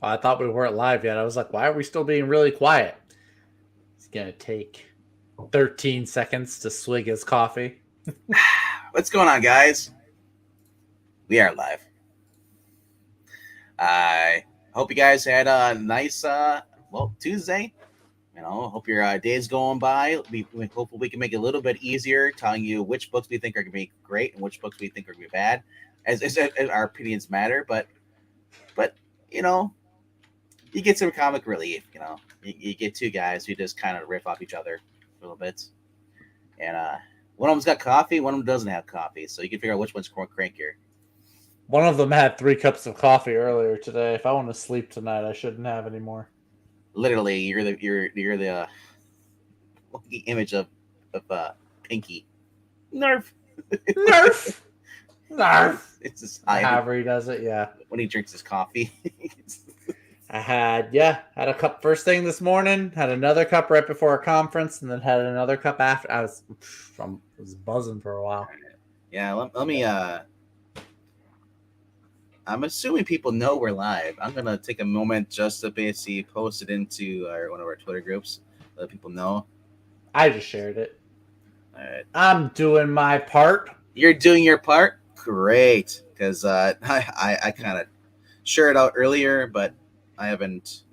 I thought we weren't live yet. I was like, why are we still being really quiet? It's going to take 13 seconds to swig his coffee. What's going on, guys? We are live. I hope you guys had a nice, Tuesday. Hope your day's going by. Hopefully we can make it a little bit easier telling you which books we think are going to be great and which books we think are going to be bad. As our opinions matter, but you know, you get some comic relief. You get two guys who just kind of riff off each other a little bit, and one of them's got coffee, one of them doesn't have coffee, so you can figure out which one's more crankier. One of them had 3 cups of coffee earlier today. If I want to sleep tonight, I shouldn't have any more. Literally, you're the image of Pinky. Nerf. It's just however he does it, yeah. When he drinks his coffee. I had a cup first thing this morning, had another cup right before our conference, and then had another cup after. I was buzzing for a while. Yeah, let me I'm assuming people know we're live. I'm gonna take a moment just to basically post it into one of our Twitter groups, let people know. I just shared it. All right. I'm doing my part. You're doing your part? Great. Because I kind of shared it out earlier, but I haven't,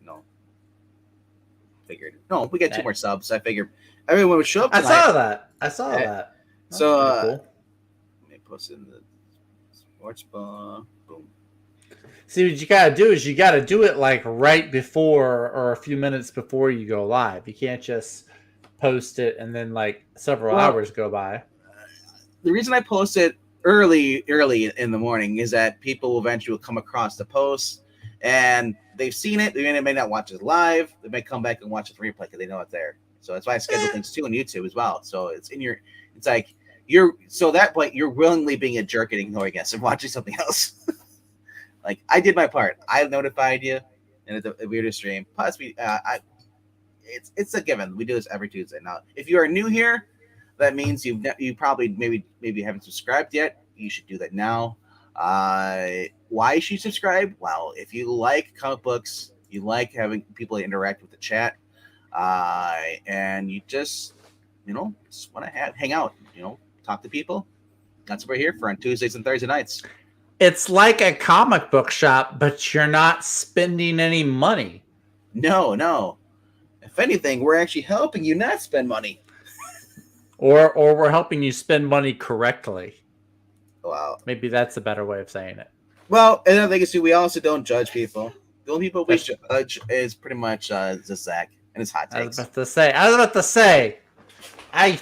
figured. No, we got 2 more subs. I figured everyone would show up tonight. I saw that. That's so, cool. Let me post it in the sports bar. Boom. See, what you got to do is you got to do it like right before or a few minutes before you go live. You can't just post it and then like several hours go by. The reason I post it early in the morning is that people will eventually come across the post and they've seen it. They may not watch it live. They may come back and watch it replay because they know it's there. So that's why I schedule things too on YouTube as well. So it's like so that point you're willingly being a jerk and ignoring us and watching something else. Like I did my part. I notified you in a weirder stream. Plus, it's a given. We do this every Tuesday. Now, if you are new here, that means you probably maybe haven't subscribed yet. You should do that now. Why should you subscribe? Well, if you like comic books, you like having people interact with the chat, and you just want to hang out, talk to people. That's what we're here for on Tuesdays and Thursday nights. It's like a comic book shop, but you're not spending any money. No. If anything, we're actually helping you not spend money. Or we're helping you spend money correctly. Wow. Maybe that's a better way of saying it. Well, another thing is, we also don't judge people. The only people we judge is pretty much just Zach and his hot takes. I was about to say, I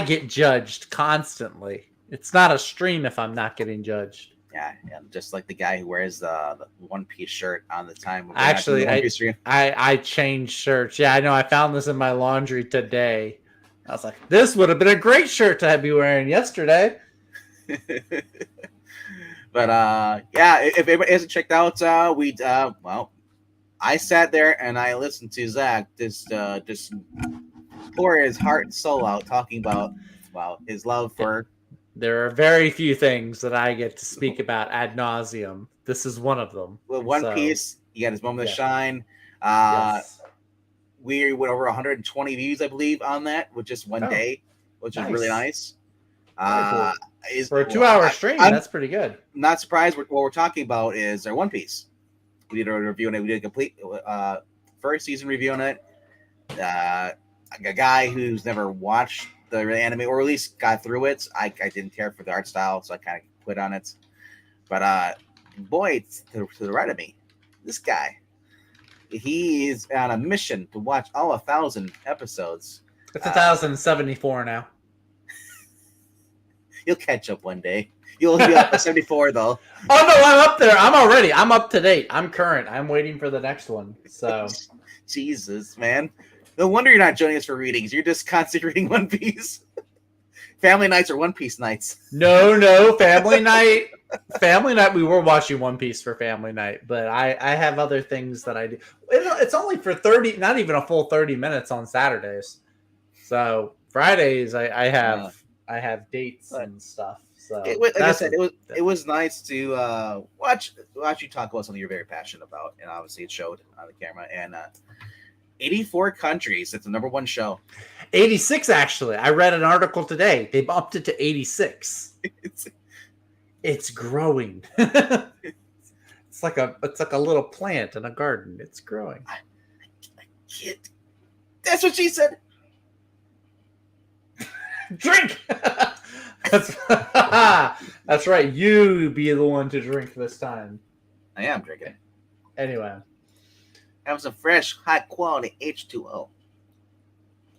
get judged constantly. It's not a stream if I'm not getting judged. Yeah, just like the guy who wears the One Piece shirt on the time. Actually, I changed shirts. Yeah, I know. I found this in my laundry today. I was like, this would have been a great shirt to be wearing yesterday. But if anybody hasn't checked out, I sat there and I listened to Zach just pour his heart and soul out, talking about his love for. There are very few things that I get to speak about ad nauseum. This is one of them. Well, One Piece, he got his moment of shine. Yes. We went over 120 views, I believe, on that with just one day, which is really nice. Cool. For a 2-hour stream, that's pretty good. I'm not surprised. What we're talking about is our One Piece. We did a review on it. We did a complete first season review on it. A guy who's never watched the anime, or at least got through it. I didn't care for the art style, so I kind of quit on it. But boy, to the right of me, this guy, he is on a mission to watch all 1,000 episodes. It's 1,074 now. You'll catch up one day. You'll be up to 74 though. Oh no, I'm up there. I'm up to date. I'm current. I'm waiting for the next one. So Jesus, man. No wonder you're not joining us for readings. You're just constantly reading One Piece. Family nights or One Piece nights. No, family night. Family night. We were watching One Piece for family night, but I have other things that I do. It's only for 30, not even a full 30 minutes on Saturdays. So Fridays I have dates and stuff. So Like I said, it was nice to watch you talk about something you're very passionate about, and obviously it showed on the camera. And 84 countries. It's the #1 show. 86 actually. I read an article today. They bumped it to 86. It's growing. It's like a little plant in a garden. It's growing. I can't. That's what she said. Drink. That's right. You be the one to drink this time. I am drinking. Anyway. Have some fresh, high quality H2O.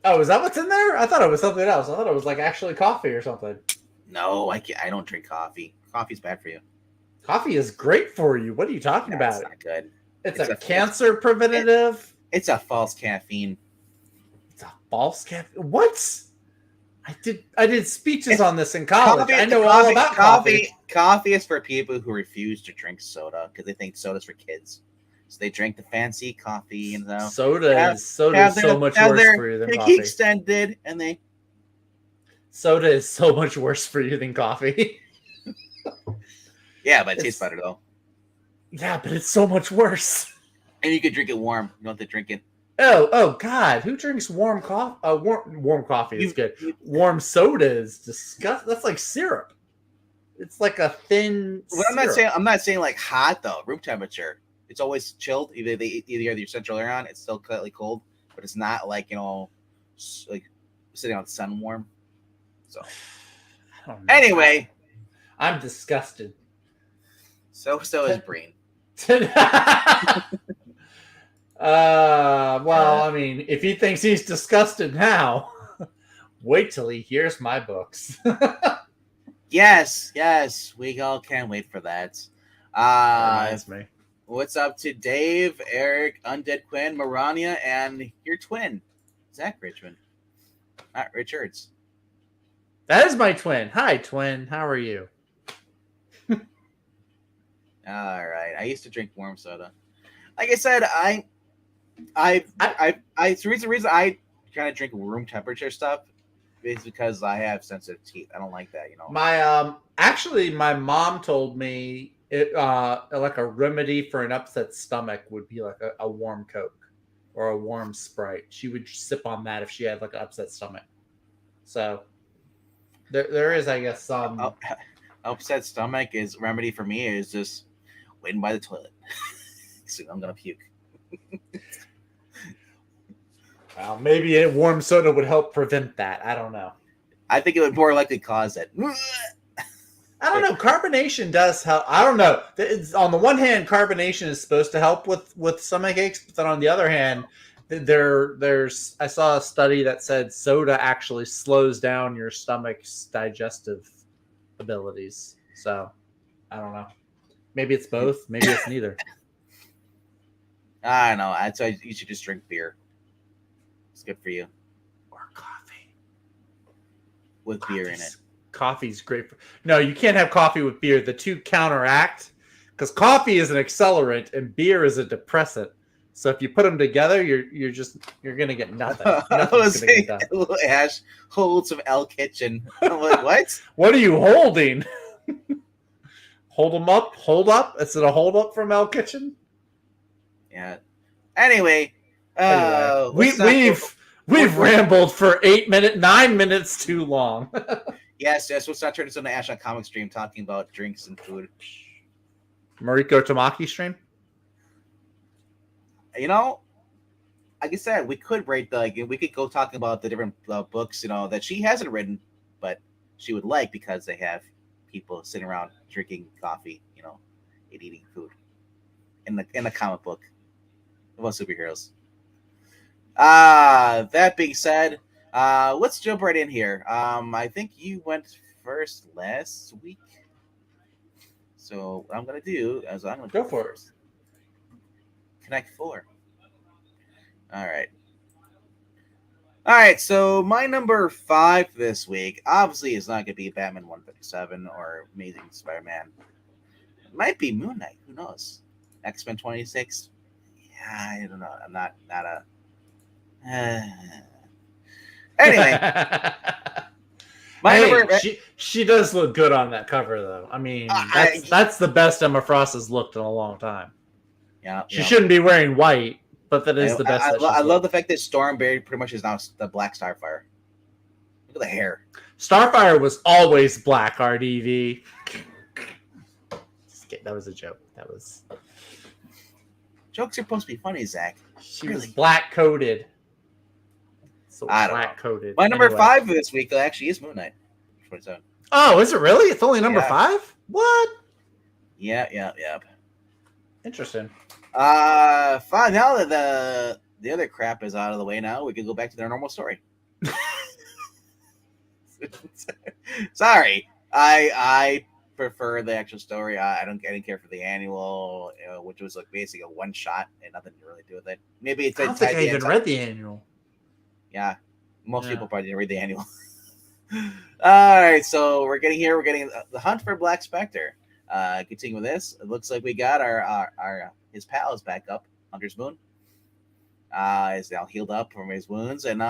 Oh, is that what's in there? I thought it was something else. I thought it was like actually coffee or something. No, I can't. I don't drink coffee. Coffee's bad for you. Coffee is great for you. What are you talking about? It's not good. It's a cancer preventative. It's a false caffeine. It's a false caffeine. What? I did speeches on this in college. I know all about coffee. Coffee is for people who refuse to drink soda because they think soda's for kids. So they drink the fancy coffee, and soda is so much worse for you than coffee. Extended, and they soda is so much worse for you than coffee. Yeah, but it tastes better though. Yeah, but it's so much worse. And you can drink it warm. You don't have to drink it. Oh God! Who drinks warm coffee? Warm coffee is good. Warm soda is disgusting. That's like syrup. It's like a thin. Well, I'm not saying like hot though. Room temperature. It's always chilled. Either you have your central air on. It's still slightly cold, but it's not like like sitting on the sun warm. So anyway, I'm disgusted. So is Breen. Well, I mean, if he thinks he's disgusted now, wait till he hears my books. Yes, we all can't wait for that. Reminds me. What's up to Dave, Eric, Undead Quinn, Marania, and your twin, Zach Richmond. Not Richards. That is my twin. Hi, twin. How are you? All right. I used to drink warm soda. Like I said, the reason I kind of drink room temperature stuff is because I have sensitive teeth. I don't like that, My mom told me it like a remedy for an upset stomach would be like a warm Coke or a warm Sprite. She would sip on that if she had like an upset stomach. So there is, I guess, some upset stomach is remedy for me is just waiting by the toilet. So I'm gonna puke. Well, maybe a warm soda would help prevent that. I don't know. I think it would more likely cause it. I don't know. Carbonation does help. I don't know. On the one hand, carbonation is supposed to help with stomach aches, but then on the other hand, I saw a study that said soda actually slows down your stomach's digestive abilities. So I don't know. Maybe it's both. Maybe it's neither. I don't know. I'd say you should just drink beer. It's good for you. Or coffee. With beer in it. Coffee's great. No, you can't have coffee with beer. The two counteract. Because coffee is an accelerant and beer is a depressant. So if you put them together, you're gonna get nothing. Ash holds some L Kitchen. I'm like, what? What are you holding? Hold them up. Hold up. Is it a hold up from L Kitchen? Yeah. Anyway, we've rambled for 9 minutes too long. Yes. Let's not turn this into Ash on Comic Stream talking about drinks and food. Mariko Tamaki stream. Like I said, we could we could go talk about the different books, that she hasn't written, but she would like because they have people sitting around drinking coffee, and eating food in the comic book about superheroes. That being said, let's jump right in here. I think you went first last week, so what I'm gonna do is I'm gonna go for it. Connect 4. All right. So my number 5 this week obviously is not going to be Batman 157 or Amazing Spider-Man. It might be Moon Knight. Who knows? X-Men 26. Yeah, I don't know. I'm not a. Anyway. She does look good on that cover, though. I mean, that's the best Emma Frost has looked in a long time. Yeah, she shouldn't be wearing white, but that is the best. I love the fact that Stormberry pretty much is now the Black Starfire. Look at the hair. Starfire was always black. RDV. That was a joke. That was. Jokes are supposed to be funny, Zach. She was black coated. So black coated. My number 5 for this week actually is Moon Knight. Oh, is it really? It's only number 5? What? Yeah. Interesting. Fine. Now that the other crap is out of the way, now we can go back to their normal story. Sorry, I prefer the actual story. I didn't care for the annual, which was like basically a one shot and nothing to really do with it. Maybe it's. I don't think I even read the annual. Yeah, most people probably didn't read the annual. All right, so we're getting the hunt for Black Spectre. Continue with this. It looks like we got our his pal is back up. Hunter's Moon is now healed up from his wounds, and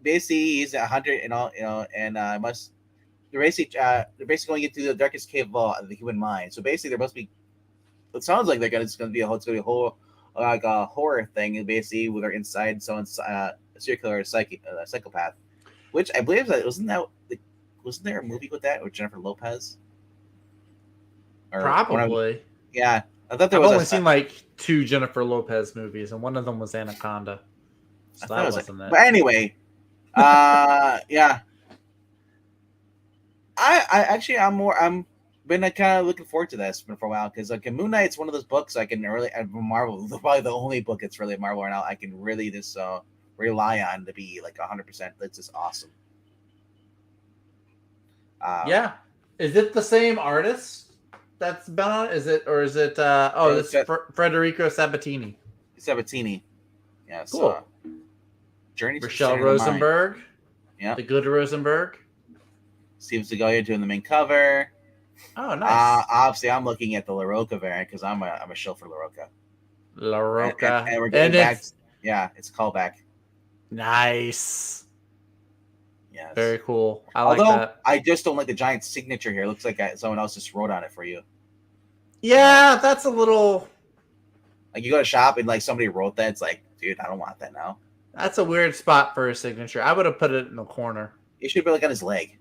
basically he's a hunter and all, and they're basically going into the darkest cave of the human mind. So basically, there must be. It sounds like it's going to be a whole like a horror thing, and basically where they're inside someone's serial killer psychopath, which I believe wasn't there a movie with that with Jennifer Lopez? Probably. Yeah, I thought there I've was. only seen like 2 Jennifer Lopez movies, and one of them was Anaconda. So that wasn't it. But anyway, yeah. I'm been kind of looking forward to this for a while because like Moon Knight's one of those books I can really Marvel probably the only book it's really Marvel right now I can really just rely on to be like 100%. That's just awesome. Yeah, is it the same artist that's been on? Is it it's Federico Sabatini. Yeah, cool. Journey to Rochelle Rosenberg. Yeah, the good Rosenberg. Steve Segovia doing the main cover. Oh, nice. Obviously, I'm looking at the LaRocca variant because I'm a shill for LaRocca. And we're getting back. Yeah, it's a callback. Nice. Yes. Very cool. Like that. I just don't like the giant signature here. It looks like someone else just wrote on it for you. Yeah, that's a little. Like you go to shop and like somebody wrote that. It's like, dude, I don't want that now. That's a weird spot for a signature. I would have put it in the corner. It should be like on his leg.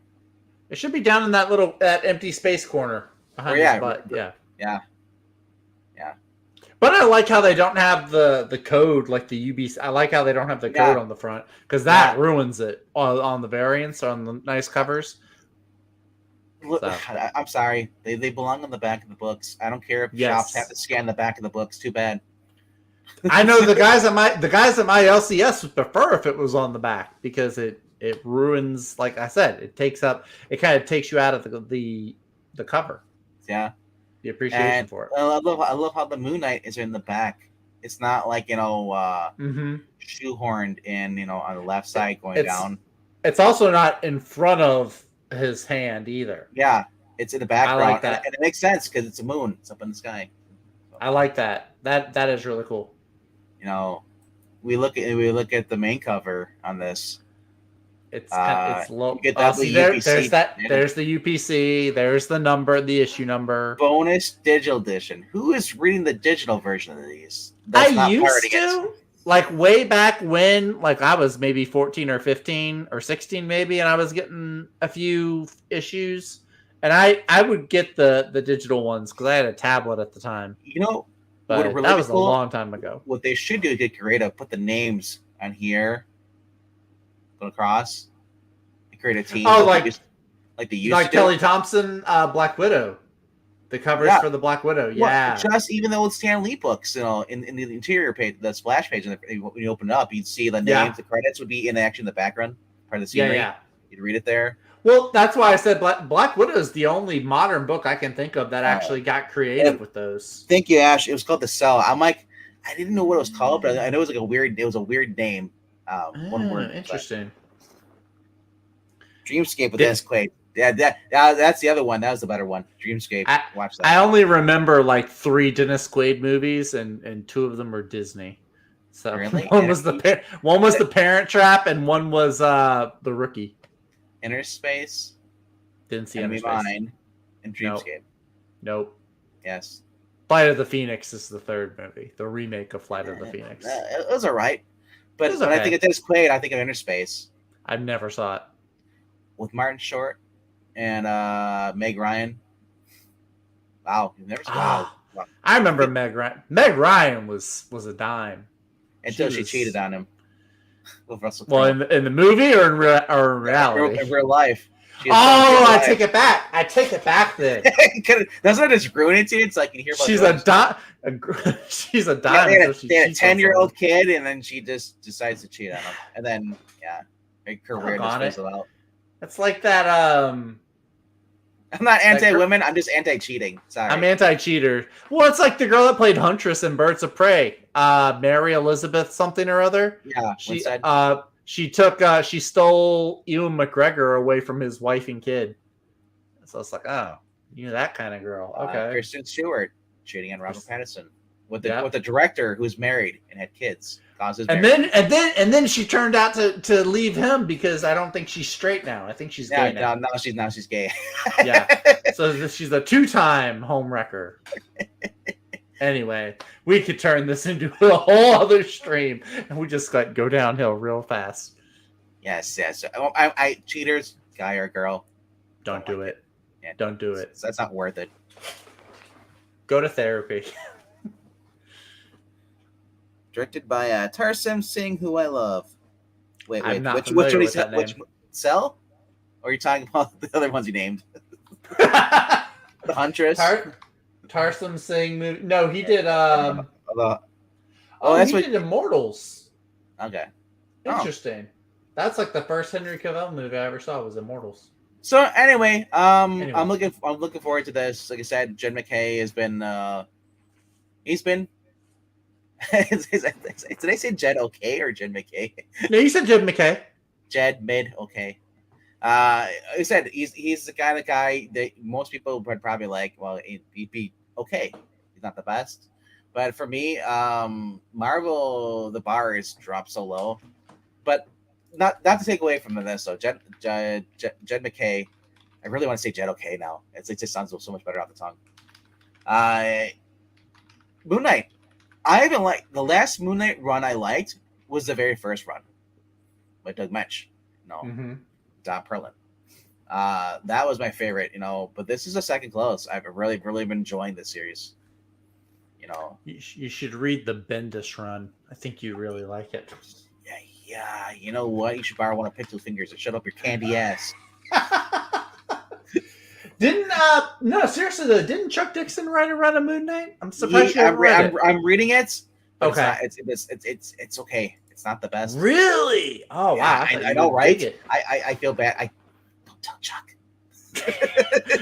It should be down in that empty space corner behind his butt. Yeah. But I like how they don't have the code like the UBC. I like how they don't have the code on the front because that ruins it on the variants on the nice covers. Look, so. I'm sorry, they belong on the back of the books. I don't care if shops have to scan the back of the books. Too bad. I know the guys at my LCS would prefer if it was on the back because it ruins. Like I said, it kind of takes you out of the cover. Yeah. The appreciation for it. I love how the Moon Knight is in the back. It's not like shoehorned in on the left side going down. It's also not in front of his hand either. Yeah, it's in the background. I like that, and it makes sense because it's a moon. It's up in the sky. So, I like that. That is really cool. We look at the main cover on this. It's low. Get that UPC. There's the UPC. There's the number, the issue number. Bonus digital edition. Who is reading the digital version of these? I used to, like way back when, like I was maybe 14 or 15 or 16 maybe, and I was getting a few issues, and I would get the digital ones because I had a tablet at the time. But really that was cool, a long time ago. What they should do is get creative. Put the names on here. Go across, create a team. Oh, like the Kelly Thompson, Black Widow, the covers for the Black Widow. Yeah, just even the old Stan Lee books, in the interior page, the splash page, and when you open it up, you'd see the names. The credits would be in the background, part of the scenery. Yeah. You'd read it there. Well, that's why I said Black Widow is the only modern book I can think of that actually got creative with those. Thank you, Ash. It was called The Cell. I'm like, I didn't know what it was called, but I know it was like a weird name. One word. Interesting. Dreamscape with Dennis Quaid. Yeah, that's the other one. That was the better one. Dreamscape. Watch that. I only remember like 3 Dennis Quaid movies, and 2 of them are Disney. So Really? one was the Parent Trap, and one was the Rookie. Inner Space, Didn't see Enemy Inner Space. Mine, and Dreamscape. Nope. Yes. Flight of the Phoenix is the third movie, the remake of Flight of the Phoenix. It was all right. But was when okay. I think of Dennis Quaid, I think of Inner Space. I never saw it. With Martin Short and Meg Ryan. Wow, you've never seen wow. I remember Meg Ryan. Meg Ryan was a dime. Until she cheated on him. With Russell Crowe. Well, in the movie or in reality? In real life. I take it back. I take it back then. Doesn't it just ruin it to you? It's like you hear about she's a dime. They had a 10-year-old kid, and then she just decides to cheat on him. And then, yeah, her career just fizzled out. It's like that. I'm not anti-women. I'm just anti-cheating. Sorry. I'm anti-cheater. Well, it's like the girl that played Huntress in Birds of Prey. Mary Elizabeth something or other. Yeah. She stole Ewan McGregor away from his wife and kid. So it's like, oh, you're that kind of girl. Okay. Kristen Stewart cheating on Robert Pattinson with the director who's married and had kids. And then she turned out to leave him because I don't think she's straight now. I think she's gay now. Now she's gay. Yeah. So she's a 2-time home wrecker. Anyway, we could turn this into a whole other stream, and we just go downhill real fast. Yes. I cheaters, guy or girl. Don't do it. Yeah, don't do it. That's not worth it. Go to therapy. Directed by Tarsem Singh, who I love. Wait, which one is that? Which Cell? Or are you talking about the other ones you named? The Huntress. Tarsem Singh movie. No, he did. He did Immortals. Okay. Interesting. That's like the first Henry Cavill movie I ever saw was Immortals. So anyway, I'm looking forward to this. Like I said, Jed McKay has been. He's been. Did I say Jed okay or Jed McKay? No, you said Jed McKay. Jed mid okay. I said he's the kind of guy that most people would probably like. Well, he'd be okay. He's not the best, but for me, Marvel, the bar is dropped so low. But not to take away from this. So Jed McKay, I really want to say Jed okay now. It just sounds so much better off the tongue. Moon Knight. I haven't liked the last Moon Knight run I liked was the very first run by Doug Mensch. Don Perlin. That was my favorite, but this is a second close. I've really been enjoying this series. You should read the Bendis run. I think you really like it. Yeah. You know what? You should borrow one of Pixel Fingers and shut up your candy ass. No, seriously though, didn't Chuck Dixon write a run of Moon Knight? I'm surprised you haven't read it. I'm reading it. Okay. It's okay. It's not the best. Really? Oh wow! I know, right? I feel bad. Don't tell Chuck.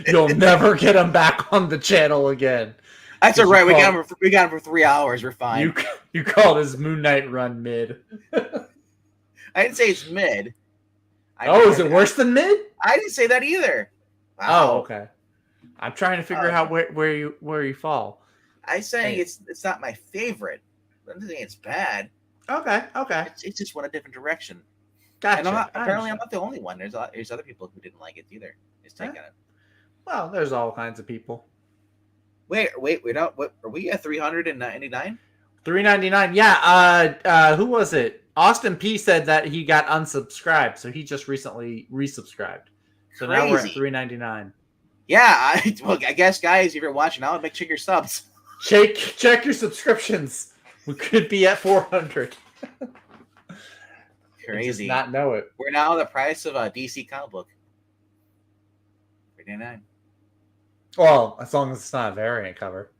You'll never get him back on the channel again. That's all right. We got him for 3 hours. We're fine. You called his Moon Knight run mid. I didn't say it's mid. Is it worse than mid? I didn't say that either. Wow. Oh, okay. I'm trying to figure out where you fall. I'm saying it's not my favorite. I'm not saying it's bad. Okay. It's just went a different direction. Gotcha. And I'm not the only one. There's other people who didn't like it either. Just taking it. Well, there's all kinds of people. Wait, we're not. What are we at? 399. 399. Yeah. Who was it? Austin P said that he got unsubscribed, so he just recently resubscribed. So now we're at 399. Yeah, I guess, guys, if you're watching now, check your subs. Check your subscriptions. We could be at 400. Crazy. Just not know it. We're now the price of a DC comic book. 399. Well, as long as it's not a variant cover.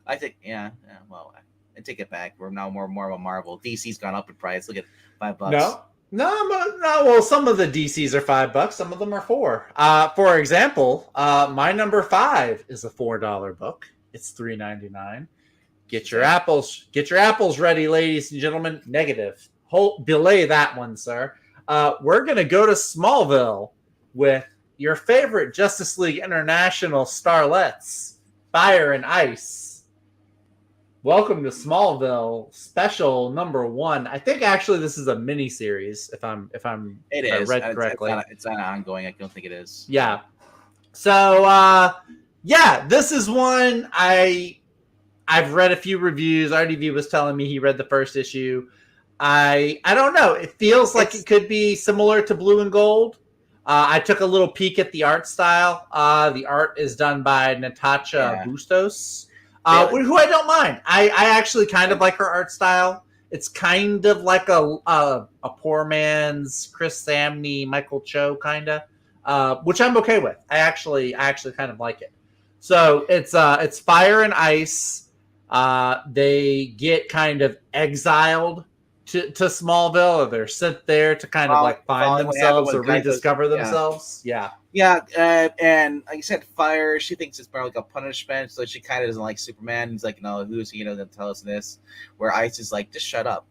I think, yeah. Well, I take it back. We're now more of a Marvel. DC's gone up in price. Look at $5. No. Well, some of the DCs are $5. Some of them are $4. For example, my number 5 is a $4 book. It's $3.99. Get your apples ready, ladies and gentlemen. Negative. Delay that one, sir. We're gonna go to Smallville with your favorite Justice League International starlets, Fire and Ice. Welcome to Smallville, special number 1. I think actually this is a mini series, if It if I is. read It's correctly. not. It's not ongoing. I don't think it is. Yeah. So yeah, this is one I've read a few reviews. RDV was telling me he read the first issue. I don't know. It feels like It's it could be similar to Blue and Gold. I took a little peek at the art style. The art is done by Natasha yeah. Bustos, They, who I don't mind. I actually kind of like her art style. It's kind of like a poor man's Chris Samney, Michael Cho kind of, which I'm okay with. I actually kind of like it. So it's fire and ice. They get kind of exiled to Smallville, or they're sent there to kind of like find following what happened themselves with or Geico's. rediscover Yeah. themselves. Yeah. Yeah, and like you said, fire. She thinks it's more like a punishment, so she kind of doesn't like Superman. He's like, no, who is he? You know, to tell us this. Where Ice is like, just shut up.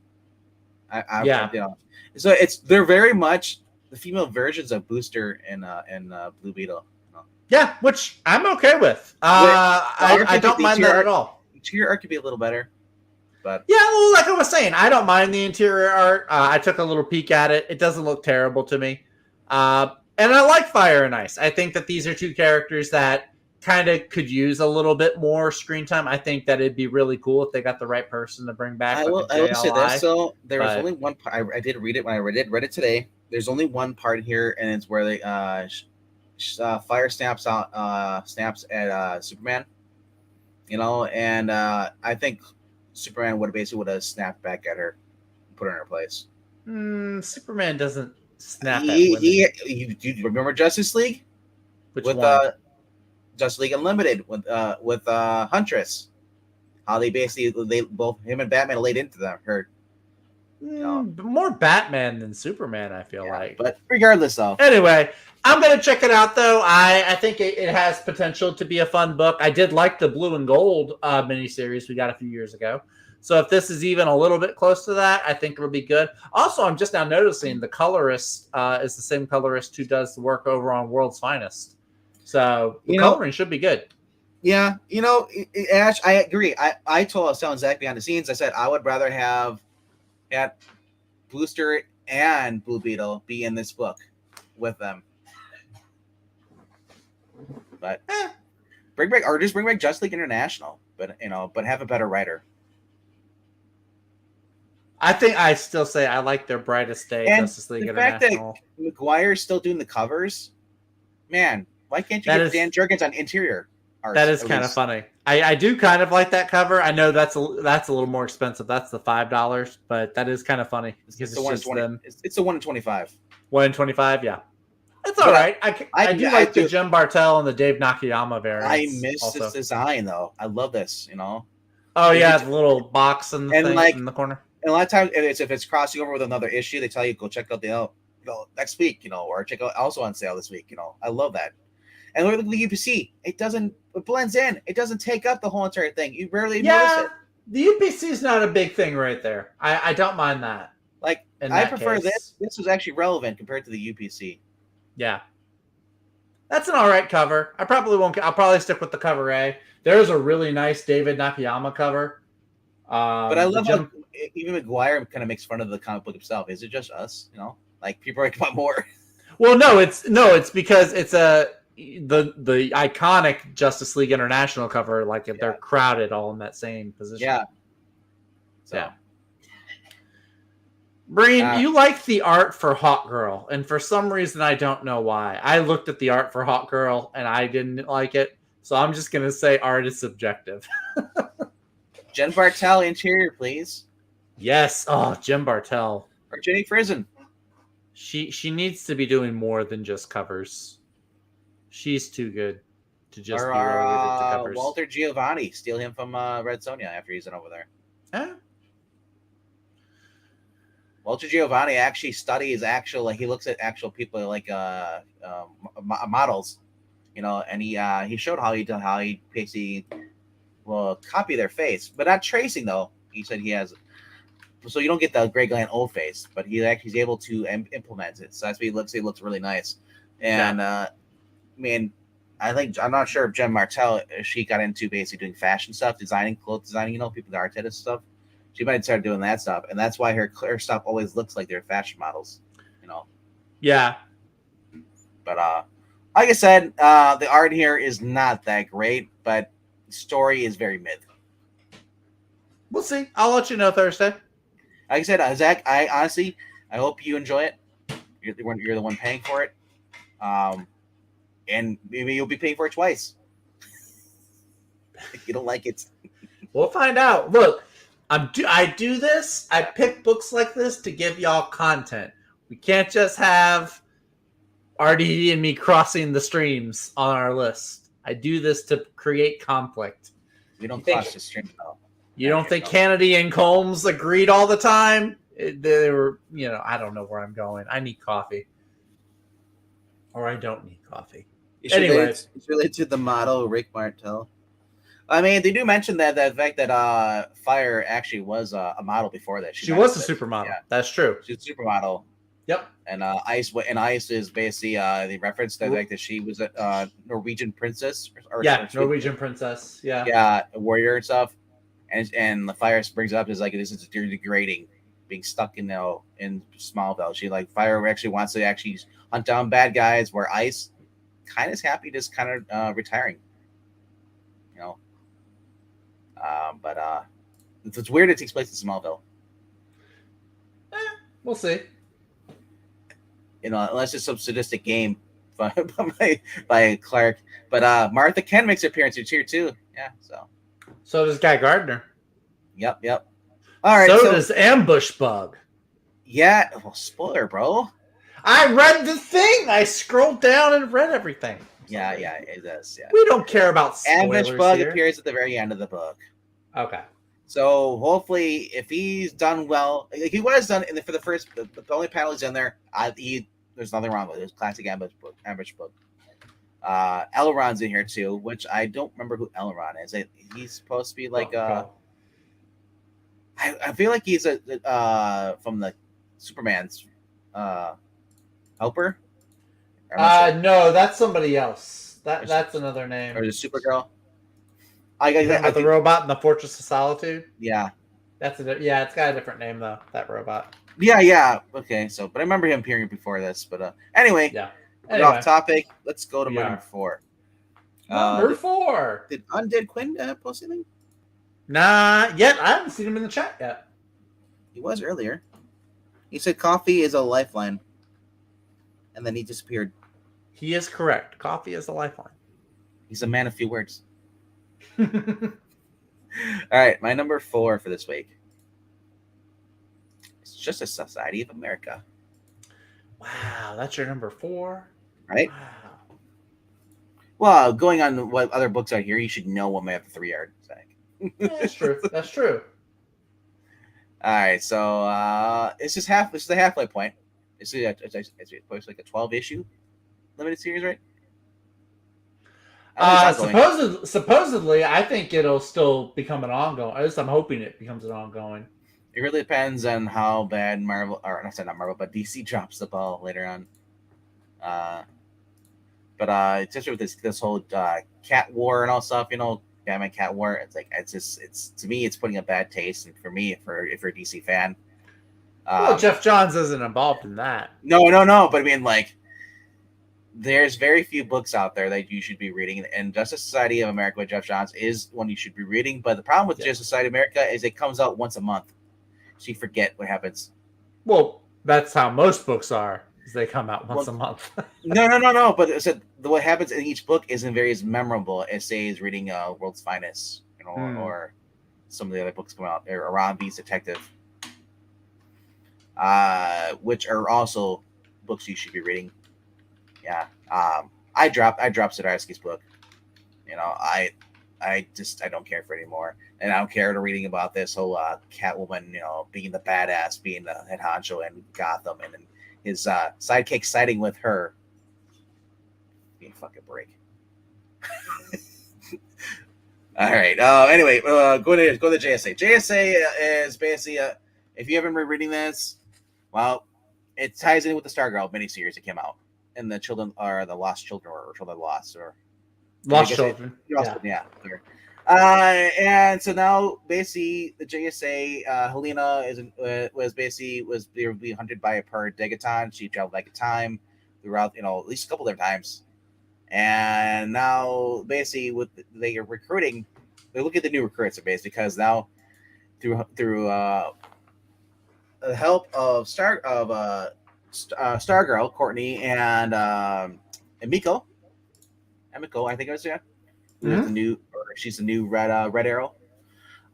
Yeah. You know. So they're very much the female versions of Booster and Blue Beetle. You know? Yeah, which I'm okay with. I don't mind that at all. The interior art could be a little better, but Yeah, well, like I was saying, I don't mind the interior art. I took a little peek at it. It doesn't look terrible to me. And I like Fire and Ice. I think that these are two characters that kind of could use a little bit more screen time. I think that it'd be really cool if they got the right person to bring back, like a I will say this. JLI. So there was But only one part. I did read it when I read it today. There's only one part here, and it's where they Fire snaps at Superman. You know, and I think Superman would have snapped back at her, put her in her place. Superman doesn't snap at women. You remember Justice League Which with one? Justice League Unlimited with Huntress? How they both him and Batman laid into them. Her, More Batman than Superman, I feel like. But regardless, though. Anyway, I'm going to check it out, though. I think it has potential to be a fun book. I did like the Blue and Gold miniseries we got a few years ago. So if this is even a little bit close to that, I think it'll be good. Also, I'm just now noticing the colorist is the same colorist who does the work over on World's Finest. So the coloring should be good. Yeah, Ash, I agree. I was telling Zach behind the scenes, I said I would rather have Booster and Blue Beetle be in this book with them. But bring back Justice League International, but have a better writer. I still say I like their Brightest Day And Justice League the International. fact that McGuire's still doing the covers, man, why can't you get Dan Jurgens on interior art? That is kind of funny. I do kind of like that cover. I know that's a little more expensive. That's the $5, but that is kind of funny because it's just them. It's the 1 in 25. 1 in 25, yeah. It's all right. I do like the Jim Bartel and the Dave Nakayama variants. I miss this design though. I love this. Oh yeah, the little box and thing in the corner. And a lot of times, if it's crossing over with another issue, they tell you go check out the next week, or check out also on sale this week. I love that. And look at the UPC. It blends in. It doesn't take up the whole entire thing. You rarely notice it. The UPC is not a big thing right there. I don't mind that. Like I prefer this. This was actually relevant compared to the UPC. Yeah. That's an all right cover. I'll probably stick with the cover A. There's a really nice David Nakayama cover. But I love how even McGuire kind of makes fun of the comic book himself. Is it just us? Like people are about more. Well, it's because it's the iconic Justice League International cover. Like they're crowded all in that same position. Yeah. So. Yeah. Breen, you like the art for Hawk Girl, and for some reason I don't know why. I looked at the art for Hawk Girl and I didn't like it, so I'm just gonna say art is subjective. Jen Bartel interior, please. Yes. Oh, Jen Bartel. Or Jenny Frison. She needs to be doing more than just covers. She's too good to just be relegated to covers. Walter Giovanni. Steal him from Red Sonja after he's in over there. Huh? Walter Giovanni actually studies he looks at actual people like models, and he showed how he basically copy their face, but not tracing though. He said he has, so you don't get the Greg Land old face, but he's able to implement it. So that's what he looks. He looks really nice, and man, I'm not sure if Jen Martell, she got into basically doing fashion stuff, designing, clothes designing, people, the artist stuff. She might start doing that stuff, and that's why her stuff always looks like they're fashion models, Yeah. But like I said, the art here is not that great, but the story is very mid. We'll see. I'll let you know Thursday. Like I said, Zach, I honestly, I hope you enjoy it. You're the one paying for it, and maybe you'll be paying for it twice if you don't like it. We'll find out. Look, I do this. I pick books like this to give y'all content. We can't just have RDD and me crossing the streams on our list. I do this to create conflict. We don't cross the stream though. You don't think Kennedy and Combs agreed all the time? They were, I don't know where I'm going. I need coffee. Or I don't need coffee. Anyway. It's related to the model, Rick Martel. I mean, they do mention that the fact that Fire actually was a model before that. She was a supermodel. Yeah. That's true. She's a supermodel. Yep. And Ice is basically the reference to the fact that she was a Norwegian princess. Norwegian princess. Yeah. Yeah, a warrior and stuff. And the Fire brings up is like this is degrading, being stuck in Smallville. She Fire actually wants to actually hunt down bad guys, where Ice kind of is happy just kind of retiring. But it's weird it takes place in Smallville. We'll see. Unless it's some sadistic game by Clark. But Martha Kent makes her appearance here too. Yeah, so does Guy Gardner. Yep. All right. So does Ambush Bug. Yeah. Well, spoiler, bro. I read the thing. I scrolled down and read everything. Yeah, it does. Yeah. We don't care about spoilers. Ambush Bug here. appears at the very end of the book. Okay. So hopefully, if he's done well, he was done for the first, the only panel he's in there. There's nothing wrong with it. It's classic Ambush Book. Elrond's in here too, which I don't remember who Elrond is. He's supposed to be like I feel like he's from the Superman's helper. No, that's somebody else. That's another name. Or is it Supergirl? The robot in the Fortress of Solitude. Yeah, it's got a different name though. That robot. Yeah. Okay, but I remember him appearing before this. But anyway, off topic. Let's go to number 4. Number 4. Did Undead Quinn post anything? Nah, yet. I haven't seen him in the chat yet. He was earlier. He said coffee is a lifeline, and then he disappeared. He is correct. Coffee is a lifeline. He's a man of few words. All right, my number 4 for this week. It's just a Society of America. Wow, that's your number 4, right? Wow. Well, going on what other books are here, you should know what my other 3 are. That's true. That's true. All right, so this is the halfway point. It's like a 12 issue limited series, right? Supposedly, I think it'll still become an ongoing. At least I'm hoping it becomes an ongoing. It really depends on how bad Marvel, or not Marvel, but DC drops the ball later on. But especially with this whole cat war and all stuff, Batman cat war. It's to me, it's putting a bad taste, and for me, if you're a DC fan. Well, Jeff Johns isn't involved in that. No. But I mean, there's very few books out there that you should be reading, and Justice Society of America by Jeff Johns is one you should be reading. But the problem with Justice Society of America is it comes out once a month, so you forget what happens. Well, that's how most books are. They come out once a month. No. But what happens in each book isn't very as memorable as, say, is reading World's Finest, or some of the other books come out, or Ron B's Detective, which are also books you should be reading. Yeah. I dropped Zdarsky's book. I don't care for it anymore, and I don't care to reading about this whole Catwoman, being the badass, being the head honcho in Gotham, and his sidekick siding with her. Give me a fucking break. All right. Anyway, go to JSA. JSA is basically if you haven't been reading this, well, it ties in with the Stargirl miniseries that came out, and the children are the lost children, or children lost, or I Lost guess it Children. Lost Yeah. it, yeah. There. And so now basically the JSA, Helena was being hunted by a Degaton. She traveled back in time throughout, at least a couple of times. And now basically they are recruiting, they look at the new recruits basically because now through the help of Stargirl, Courtney, and Emiko, I think it was, yeah, who is Hmm. the new, or she's the new Red Arrow.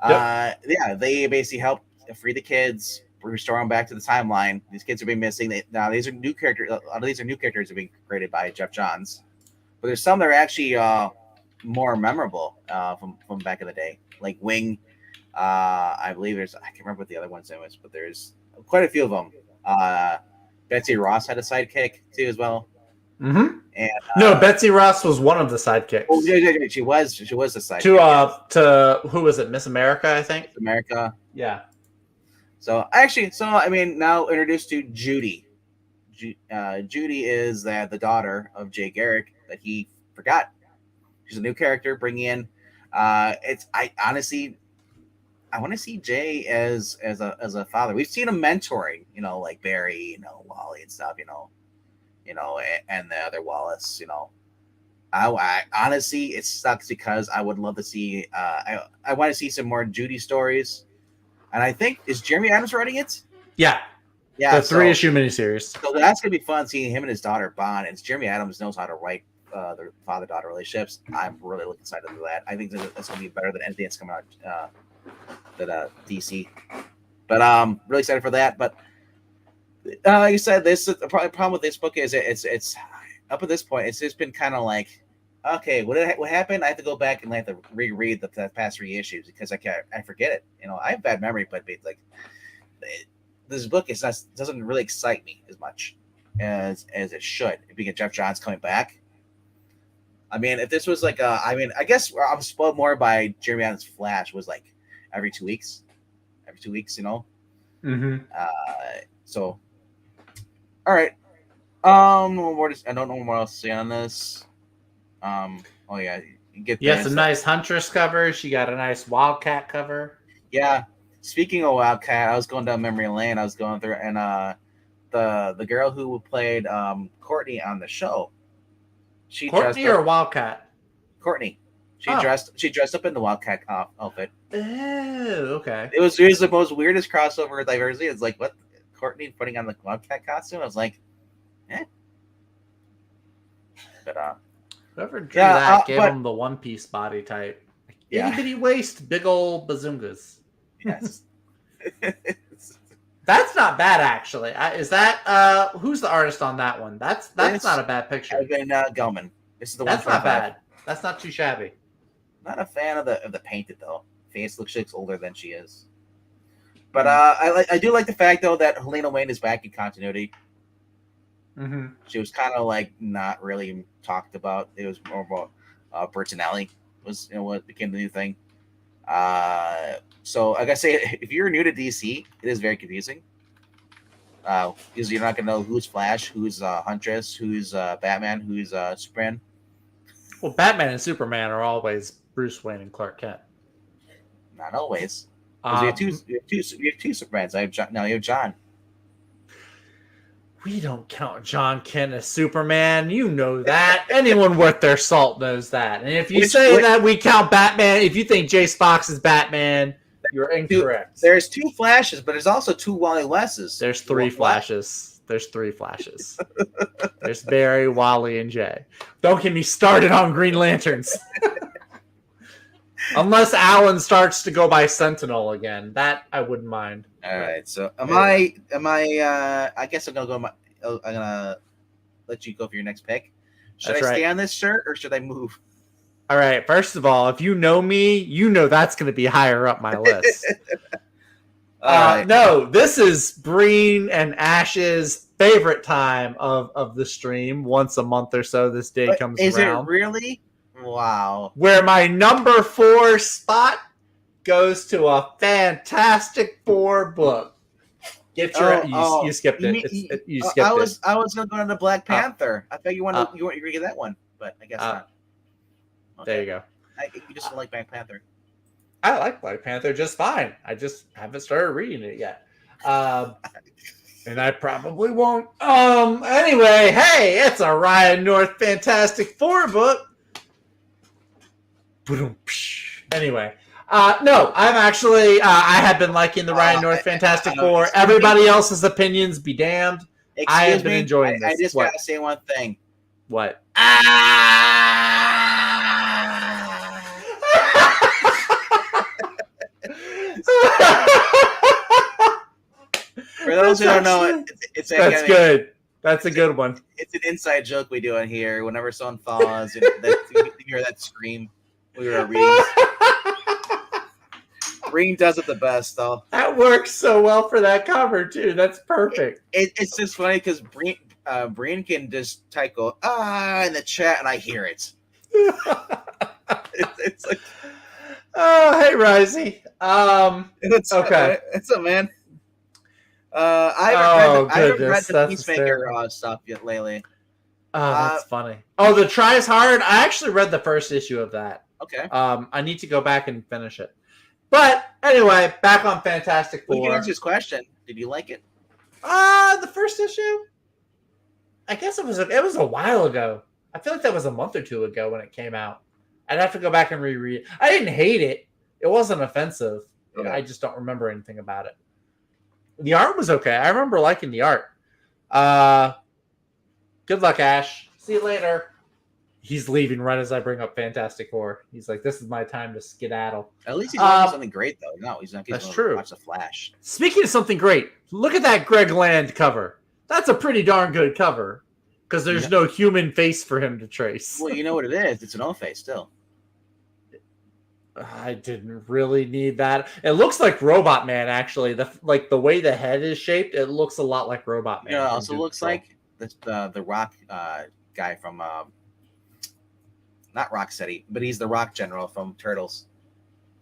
Yep. Yeah, they basically help free the kids, restore them back to the timeline. These kids are being missing. Now these are new characters. A lot of these are new characters that are being created by Jeff Johns, but there's some that are actually more memorable from back in the day, like Wing. I believe I can't remember what the other ones was, but there's quite a few of them. Betsy Ross had a sidekick too as well, Hmm. and No, Betsy Ross was one of the oh sidekicks. yeah, she was a To sidekick. Yes, who was it? Miss America, I think. America. Yeah. So actually, I mean, now introduced to Judy. Judy is the daughter of Jay Garrick that he forgot. She's a new character bringing in. I honestly, I want to see Jay as a father. We've seen him mentoring, like Barry, Wally and stuff, and the other Wallace, I honestly, it sucks because I would love to see. I want to see some more Judy stories, and I think is Jeremy Adams writing it. Yeah. Yeah, The so 3-issue miniseries. that's gonna be fun seeing him and his daughter bond. And Jeremy Adams knows how to write their father-daughter relationships. I'm really looking excited for that. I think that's gonna be better than anything that's coming out that DC. But really excited for that. But like you said, this the problem with this book is it's up at this point. It's just been kind of like, okay, what happened? I have to go back and I have to reread the past 3 issues because I forget it. I have bad memory, but like. This book doesn't really excite me as much as it should. Being Jeff Johns coming back, I mean, if this was like I guess I'm spoiled more by Jeremy Adams' Flash was like every 2 weeks, Mm-hmm. So, all right. I don't know what else to say on this. Oh yeah, you get You got this. some nice Huntress covers. You got a nice Wildcat cover. Yeah. Speaking of Wildcat, I was going down memory lane. I was going through, and the girl who played Courtney on the show, she Courtney dressed or up. Wildcat? Courtney, Oh. she dressed up in the Wildcat outfit. Oh, okay. It was the most weirdest crossover with diversity. It's like, what, Courtney putting on the Wildcat costume? I was like, eh. But Whoever drew that gave him the One Piece body type. Yeah. Itty bitty waist, big old bazungas. Yes. That's not bad, actually. Is that who's the artist on that one? That's not a bad picture. Evan Gelman. This is the That's not bad. That's not too shabby. Not a fan of the painted though. Face looks older than she is. But I do like the fact though that Helena Wayne is back in continuity. Mm-hmm. She was kind of like not really talked about. It was more about Bertinelli was what became the new thing. So like I say, if you're new to DC, it is very confusing. Because you're not gonna know who's Flash, who's Huntress, who's Batman, who's Superman. Well, Batman and Superman are always Bruce Wayne and Clark Kent. Not always. We have two Supermans. You have John. We don't count John Kent as Superman. You know that. Anyone worth their salt knows that. And if you say that we count Batman, if you think Jace Fox is Batman, you're incorrect. There's 2 Flashes, but there's also 2 Wally Wesses. There's 3 Flashes. There's 3 Flashes. There's Barry, Wally, and Jay. Don't get me started on Green Lanterns. Unless Alan starts to go by Sentinel again, that I wouldn't mind. All right. So I guess I'm gonna let you go for your next pick. Should I stay on this shirt or should I move? All right. First of all, if you know me, you know that's going to be higher up my list. Right. No, this is Breen and Ash's favorite time of the stream. Once a month or so, this day comes around. Is it really? Wow. Where my number 4 spot goes to a Fantastic Four book. Get your you skipped it. You skipped it. I was gonna go into Black Panther. I thought you were gonna get that one, but I guess not. Okay. There you go. You just don't like Black Panther. I like Black Panther just fine. I just haven't started reading it yet. And I probably won't. Anyway, hey, it's a Ryan North Fantastic Four book. Anyway, no, I'm actually, I have been liking the Ryan North Fantastic Four. Everybody else's opinions be damned. I have been enjoying this. I just gotta say one thing. What? For those who don't know, it's that's good. That's a good one. It's an inside joke we do on here. Whenever someone falls, you hear that scream. We were reading. Breen does it the best, though. That works so well for that cover too. That's perfect. It's just funny because Breen can just type go in the chat, and I hear it. It's like, oh, hey, Risey. Okay. It's a man. I haven't read the Peacemaker stuff yet lately. Oh, that's funny. Oh, the Tries Hard. I actually read the first issue of that. Okay. I need to go back and finish it. But anyway, back on Fantastic Four. We can answer this question. Did you like it? The first issue. I guess it was a while ago. I feel like that was a month or two ago when it came out. I'd have to go back and reread it. I didn't hate it. It wasn't offensive. Okay. I just don't remember anything about it. The art was okay. I remember liking the art. Good luck, Ash. See you later. He's leaving right as I bring up Fantastic Four. He's like, this is my time to skedaddle. At least he's doing something great, though. No, he's not. That's true. Watch the Flash. Speaking of something great, look at that Greg Land cover. That's a pretty darn good cover because there's no human face for him to trace. Well, you know what it is. It's an old face still. I didn't really need that. It looks like Robot Man, actually. The way the head is shaped, it looks a lot like Robot Man. You know, it also looks like the Rock guy from not Rocksteady, but he's the Rock General from Turtles,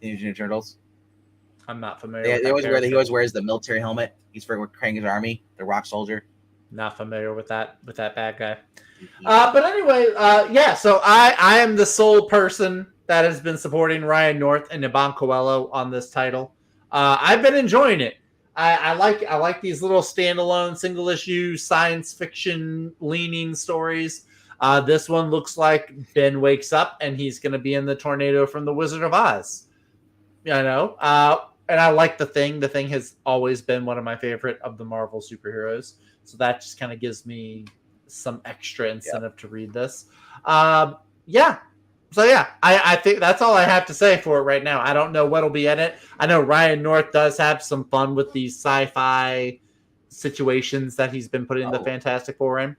Teenage Mutant Ninja Turtles. I'm not familiar. He always wears the military helmet. He's for Krang's army, the Rock Soldier. Not familiar with that bad guy. But anyway, So I am the sole person that has been supporting Ryan North and Iban Coelho on this title. I've been enjoying it. I like these little standalone single issue science fiction leaning stories. This one looks like Ben wakes up and he's going to be in the tornado from The Wizard of Oz. And I like The Thing. The Thing has always been one of my favorite of the Marvel superheroes. So that just kind of gives me some extra incentive to read this. I think that's all I have to say for it right now. I don't know what'll be in it. I know Ryan North does have some fun with these sci-fi situations that he's been putting the Fantastic Four in.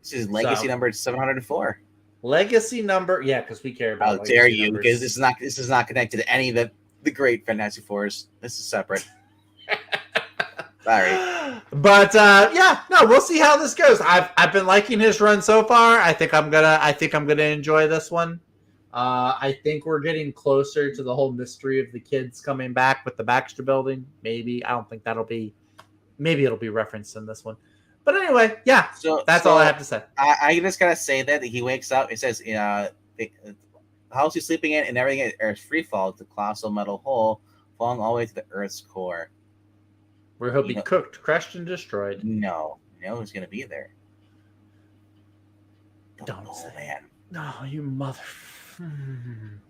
This is legacy number 704. Legacy number, because we care about. How dare you? Numbers. Because this is not connected to any of the great Fantastic Fours. This is separate. Sorry, but we'll see how this goes. I've been liking his run so far. I think I'm gonna enjoy this one. I think we're getting closer to the whole mystery of the kids coming back with the Baxter Building. Maybe I don't think maybe it'll be referenced in this one. But anyway, so that's all I have to say. I just gotta say that he wakes up. It says, the house he's sleeping in and everything is free fall. It's a colossal metal hole falling all the way to the Earth's core, where he'll be cooked, crushed, and destroyed. No, who's gonna be there? Don't say, man. No, you mother. And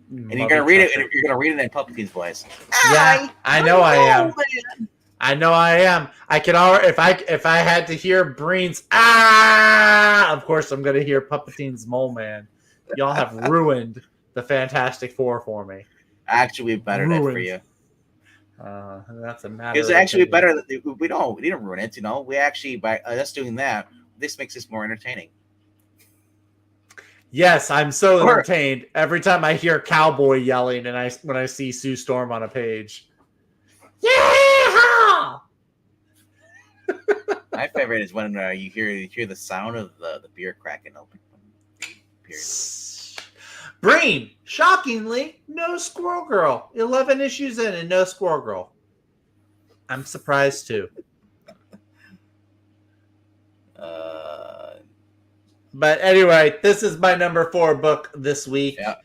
you're gonna read it. You're gonna read it in Palpatine's voice. Yeah, I know I am. I know I am. I could already, if I had to hear Breen's of course I'm gonna hear Palpatine's Mole Man. Y'all have ruined the Fantastic Four for me. Actually, better that for you. That's a matter. It's actually better that we didn't ruin it. We actually by us doing that, this makes this more entertaining. Yes, I'm so entertained every time I hear Cowboy yelling and when I see Sue Storm on a page. Yeah! My favorite is when you hear the sound of the beer cracking open. Breen, shockingly, no Squirrel Girl. 11 issues in and no Squirrel Girl. I'm surprised too. But anyway, this is my number 4 book this week. Yeah.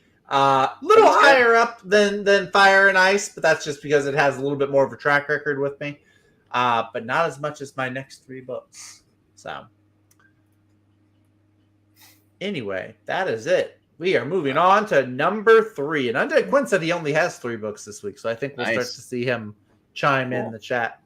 Little higher up than Fire and Ice, but that's just because it has a little bit more of a track record with me. But not as much as my next 3 books. So anyway, that is it. We are moving on to number 3. And Undead Quinn said he only has 3 books this week, so I think we'll start to see him chime in the chat.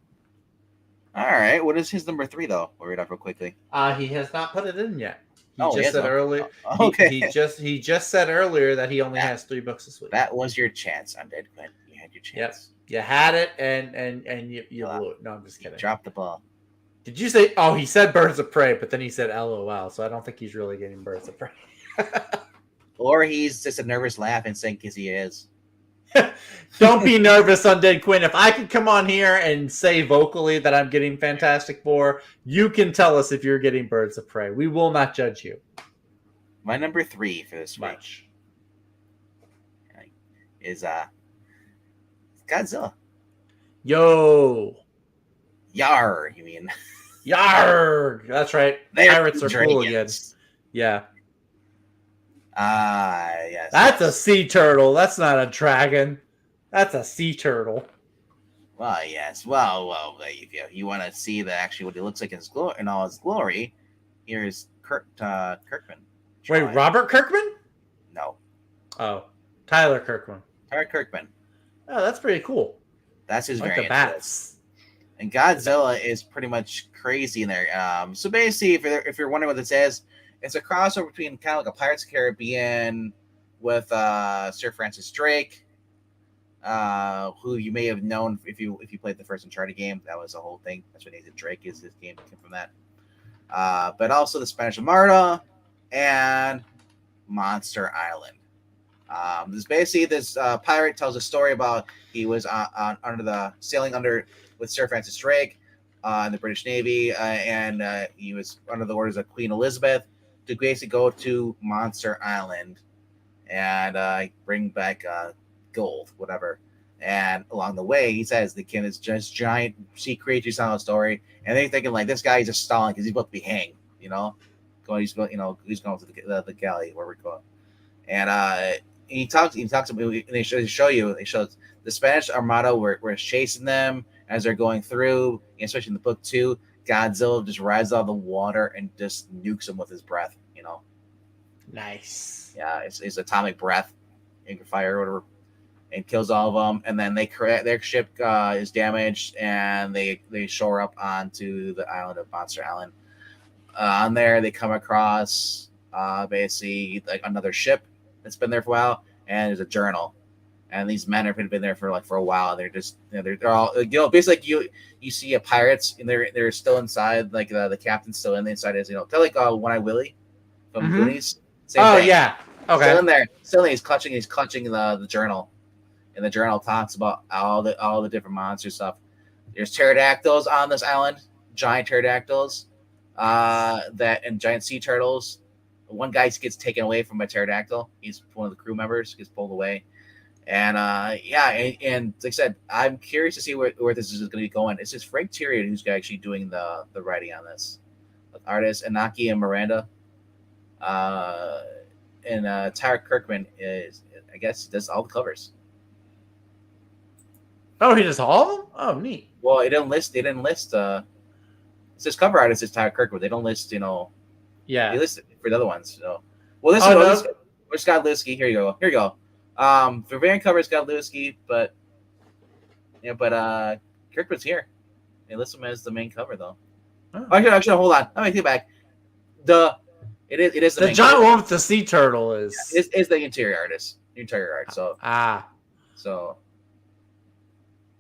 All right. What is his number 3 though? We'll read off real quickly. He has not put it in yet. He just said earlier. Okay. He just said earlier that he only has 3 books this week. That was your chance, Undead Quinn. You had your chance. Yep. You had it, and you blew it. No, I'm just kidding. You dropped the ball. Did you say? Oh, he said Birds of Prey, but then he said LOL. So I don't think he's really getting Birds of Prey. Or he's just a nervous laugh and saying because he is. Don't be nervous, Undead Quinn. If I could come on here and say vocally that I'm getting Fantastic Four, you can tell us if you're getting Birds of Prey. We will not judge you. My number 3 for this week is Godzilla. Yo. Yar, you mean? Yarg. That's right. Pirates are cool again. Yeah. Yes. That's a sea turtle. That's not a dragon. That's a sea turtle. Well, yes. Well. If you want to see actually what he looks like in all his glory, here's Kirkman. Wait, Robert Kirkman? No. Oh, Tyler Kirkman. Tyler Kirkman. Oh, that's pretty cool. That's his like variant. The bats. And Godzilla is pretty much crazy in there. So basically, if you're wondering what this is, it's a crossover between kind of like a Pirates of the Caribbean with Sir Francis Drake, who you may have known if you played the first Uncharted game. That was the whole thing. That's what Nathan Drake is. His game came from that. But also the Spanish Armada and Monster Island. This pirate tells a story about he was sailing under with Sir Francis Drake in the British Navy, and he was under the orders of Queen Elizabeth to basically go to Monster Island and bring back gold, whatever. And along the way, he says the kid is just giant sea creatures on the story, and they're thinking like this guy is just stalling because he's about to be hanged, he's going to the galley where we're going, and he talks about, and they show the Spanish Armada were chasing them as they're going through, especially in the book 2. Godzilla just rises out of the water and just nukes them with his breath. Nice. Yeah, it's atomic breath, fire or whatever, and kills all of them. And then their ship is damaged, and they shore up onto the island of Monster Island. On there, they come across basically like another ship that's been there for a while, and there's a journal. And these men have been there for a while. They're just they're all basically you see a pirates, and they're still inside, like the captain's still in the inside is kind of like One Eye Willie from Goonies. Same thing. Yeah, okay. Still in there. He's clutching the journal, and the journal talks about all the different monster stuff. There's pterodactyls on this island, giant pterodactyls, and giant sea turtles. One guy gets taken away from a pterodactyl. He's one of the crew members, gets pulled away. And and like I said, I'm curious to see where this is going to be going. It's just Frank Tyrion who's actually doing the writing on this. Artists Anaki and Miranda, and Tyler Kirkman is, I guess, does all the covers. Oh, he does all of them? Oh, neat. Well, they didn't list. It says cover artist is Tyler Kirkman. They don't list. Yeah. They list it for the other ones. So, well, this is Scott Lewski. Here you go. For variant cover, Scott Lewski, but Kirkman's here. They list him as the main cover, though. Oh. Actually, hold on. Let me take it back. It is the giant one with the sea turtle is the interior artist. So,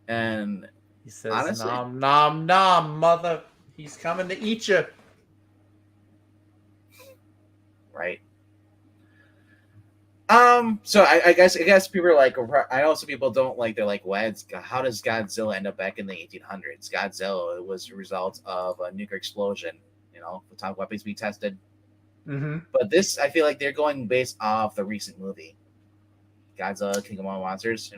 and he says, honestly, nom nom nom, mother, he's coming to eat you. Right. So I guess people are like, I know some people don't like. They're like, how does Godzilla end up back in the 1800s? Godzilla was a result of a nuclear explosion. Atomic weapons being tested. Mm-hmm. But this, I feel like they're going based off the recent movie, Godzilla King of All Monsters.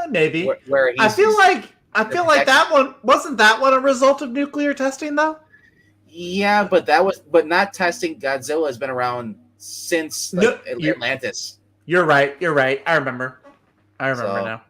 Maybe. Where I feel like that one wasn't a result of nuclear testing though. Yeah, but not testing. Godzilla has been around since like No, you're Atlantis. you're right. You're right. I remember. I remember So, now.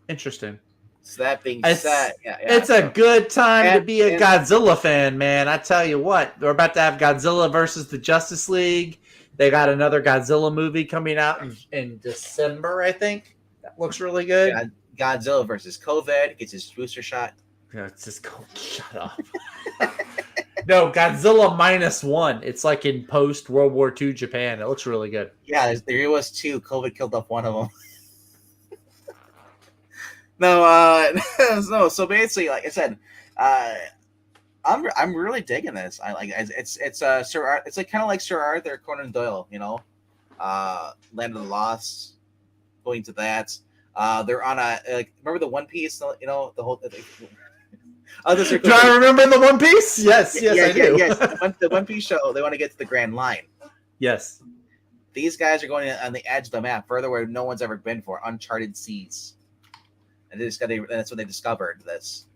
Interesting. so that being said, It's yeah. it's a So good time to be a and Godzilla fan, man. I tell you what, we're about to have Godzilla versus the Justice League. They got another Godzilla movie coming out in December, I think. That looks really good. Godzilla versus COVID gets his booster shot. Yeah, it's just cold. Shut up. No, Godzilla -1. It's like in post World War II Japan. It looks really good. Yeah, there was two. COVID killed off one of them. No, no. So basically, like I said, uh, I'm really digging this. I like it's it's like kind of like Sir Arthur Conan Doyle, Land of the Lost, going to that. They're on a like remember the One Piece, the whole. Other Do I remember the One Piece? Yes, I do. yes. The One Piece show. They want to get to the Grand Line. Yes. These guys are going on the edge of the map, further where no one's ever been for, uncharted seas, and that's when they discovered this.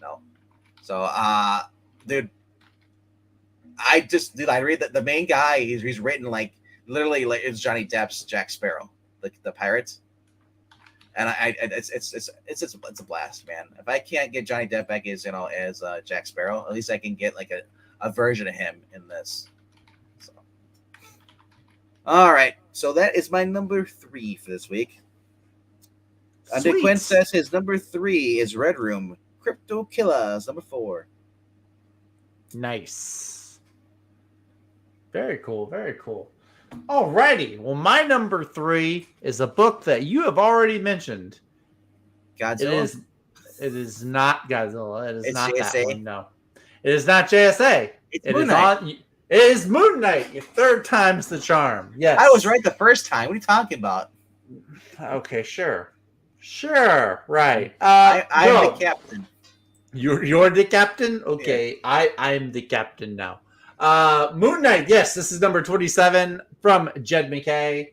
No, so dude, I read that the main guy he's written like literally like it's Johnny Depp's Jack Sparrow, like the pirates. And it's a blast, man. If I can't get Johnny Depp back as Jack Sparrow, at least I can get like a version of him in this. So, all right, so that is my number 3 for this week. Under Quinn says his number 3 is Red Room. Crypto Killers number 4. Nice. Very cool. Very cool. Alrighty. Well, my number 3 is a book that you have already mentioned. Godzilla? It is not Godzilla. It's not JSA. That one. No. It is not JSA. It is Moon Knight. Your third time's the charm. Yes. I was right the first time. What are you talking about? Okay, sure. Right. I'm the captain. You're the captain? Okay. Yeah. I'm the captain now. Moon Knight, yes, this is number 27 from Jed McKay,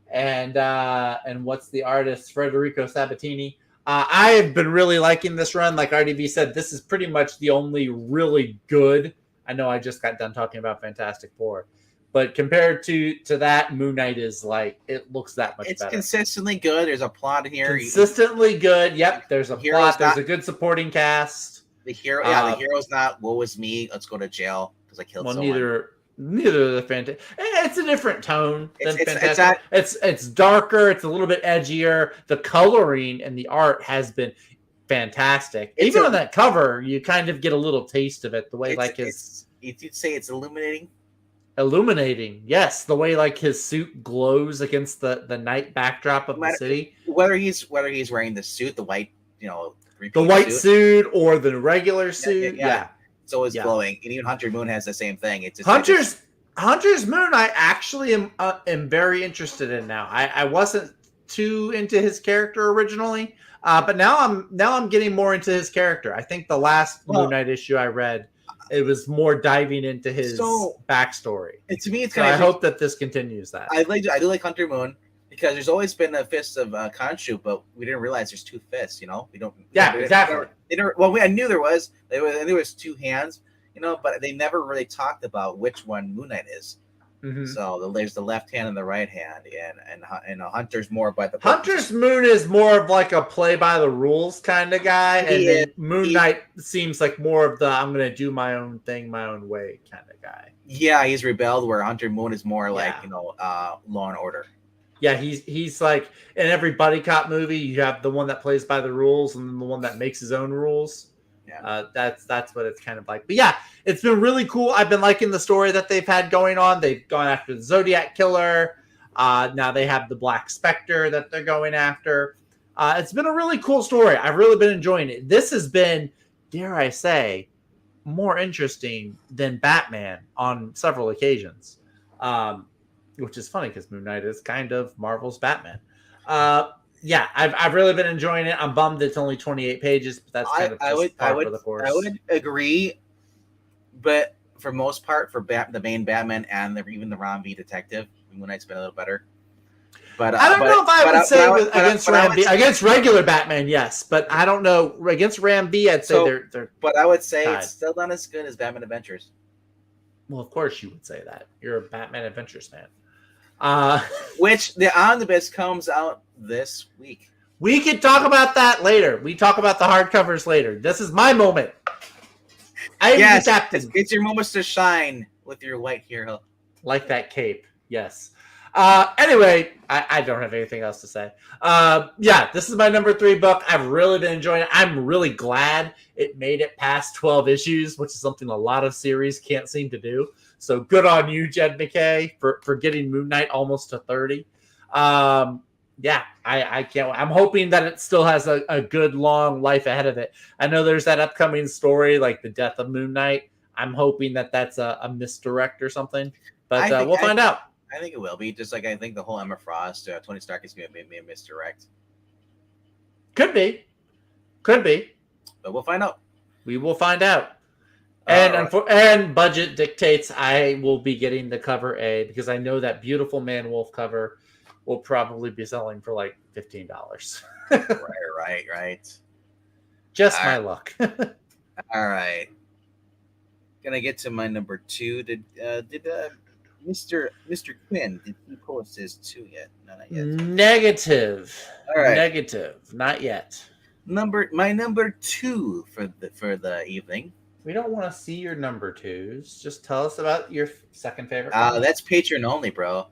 and what's the artist? Federico Sabatini. I have been really liking this run. Like RDV said, this is pretty much the only really good. I know I just got done talking about Fantastic Four, but compared to that, Moon Knight is like it looks that much better. It's consistently good. There's a plot here. Consistently good. Yep. There's a plot. There's a good supporting cast. The hero's not. Woe is me. Let's go to jail. I killed someone. Neither of the Fantastic. It's a different tone than Fantastic. It's darker. It's a little bit edgier. The coloring and the art has been fantastic. Even on that cover, you kind of get a little taste of it. The way you'd say it's illuminating. Illuminating, yes. The way like his suit glows against the night backdrop of the city. Whether he's wearing the suit, the white, the white suit or the regular suit, yeah. It's always glowing, and even Hunter Moon has the same thing. It's just Hunter's Moon. I actually am very interested in now. I wasn't too into his character originally, but now I'm getting more into his character. I think the last Moon Knight issue I read, it was more diving into his backstory. To me, I hope that this continues that. I do like Hunter Moon. Because there's always been a fist of Khonshu, but we didn't realize there's 2 fists. We don't. Yeah, exactly. I knew there was. I knew there was 2 hands. But they never really talked about which one Moon Knight is. Mm-hmm. So there's the left hand and the right hand, and Hunter's more by the. Hunter's Moon is more of like a play by the rules kind of guy, and then Moon Knight seems like more of the I'm going to do my own thing, my own way kind of guy. Yeah, he's rebelled. Where Hunter Moon is more like Law and Order. Yeah, he's like in every buddy cop movie, you have the one that plays by the rules and then the one that makes his own rules. Yeah, that's what it's kind of like. But yeah, it's been really cool. I've been liking the story that they've had going on. They've gone after the Zodiac Killer. Now they have the Black Spectre that they're going after. It's been a really cool story. I've really been enjoying it. This has been, dare I say, more interesting than Batman on several occasions. Which is funny because Moon Knight is kind of Marvel's Batman. Yeah, I've really been enjoying it. I'm bummed it's only 28 pages, but that's kind of par for the course. I would agree, but for most part, for the main Batman and even the Ron V detective, Moon Knight's been a little better. But I don't know if I would say against Ram B. Say, Against regular Batman, yes, but I don't know against Ram B. I'd say they're. But I would say tied. it's still not as good as Batman Adventures. Well, of course you would say that. You're a Batman Adventures fan. Which the omnibus comes out this week. We could talk about that later. We talk about the hardcovers later. This is my moment. I'm the captain. It's your moment to shine with your white hero. Like that cape. Yes. Anyway, I don't have anything else to say. Yeah, this is my number 3 book. I've really been enjoying it. I'm really glad it made it past 12 issues, which is something a lot of series can't seem to do. So good on you, Jed McKay, for getting Moon Knight almost to 30. Yeah, I can't. I'm hoping that it still has a good long life ahead of it. I know there's that upcoming story, like the death of Moon Knight. I'm hoping that that's a misdirect or something, but we'll find out. I think it will be. Just like I think the whole Emma Frost, Tony Stark is going to be a misdirect. Could be, but we'll find out. We will find out. And budget dictates I will be getting the cover A because I know that Beautiful Man Wolf cover will probably be selling for like $15. Right. Just my luck. All right. Gonna get to my number 2. Did Mr. Quinn, did he post his 2 yet? No, not yet. Negative. All right. Negative. Not yet. My number 2 for the evening. We don't want to see your number 2s. Just tell us about your second favorite. That's Patreon only, bro.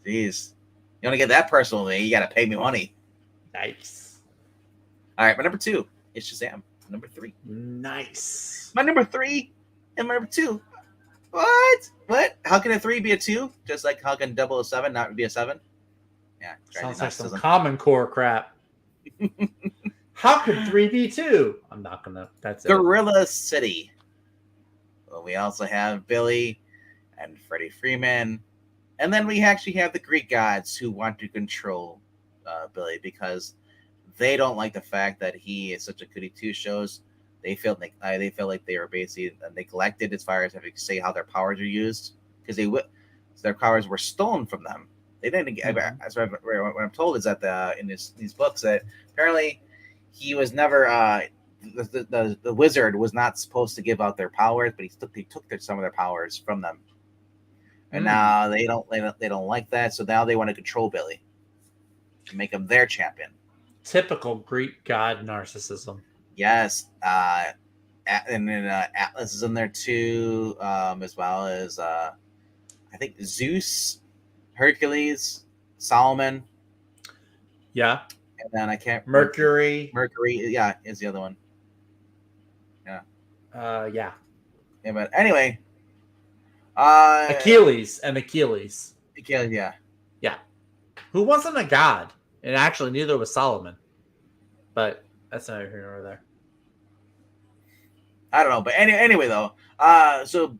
Jeez. You want to get that personal with me, you got to pay me money. Nice. All right, my number 2 is Shazam. Number 3. Nice. My number 3 and my number 2. What? How can a 3 be a 2? Just like how can 007 not be a 7? Yeah. Sounds like some Common Core crap. How could 3 be 2? I'm not going to. That's it. Gorilla City. Well, we also have Billy and Freddie Freeman. And then we actually have the Greek gods who want to control Billy because they don't like the fact that he is such a goody two shows. They feel like they are basically neglected as far as having to say how their powers are used because their powers were stolen from them. They didn't get. That's what I'm told is that in these books that apparently he was never the wizard was not supposed to give out their powers, but he took some of their powers from them. And now they don't like that, so now they want to control Billy and make him their champion. Typical Greek god narcissism. Yes, and then Atlas is in there too, as well as I think Zeus, Hercules, Solomon. Yeah, and then I can't. Mercury, yeah, is the other one. Yeah. Yeah. Yeah, but anyway. Achilles. Achilles, yeah. Yeah. Who wasn't a god? And actually, neither was Solomon. But that's neither here nor there. I don't know. But anyway, though. So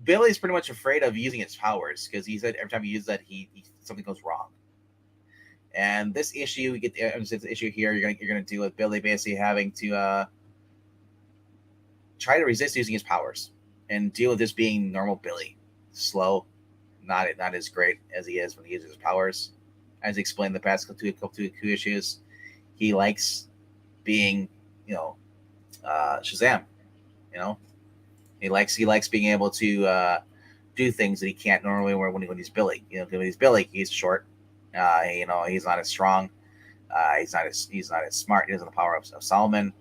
Billy's pretty much afraid of using his powers because he said every time he uses that, something goes wrong. And this issue, we get this issue here. You're gonna deal with Billy basically having to try to resist using his powers. And deal with this being normal Billy, slow, not as great as he is when he uses his powers. As explained in the past couple two issues, he likes being, Shazam. He likes being able to do things that he can't normally when he's Billy. When he's Billy, he's short. He's not as strong. He's not as smart. He doesn't have the power of Solomon.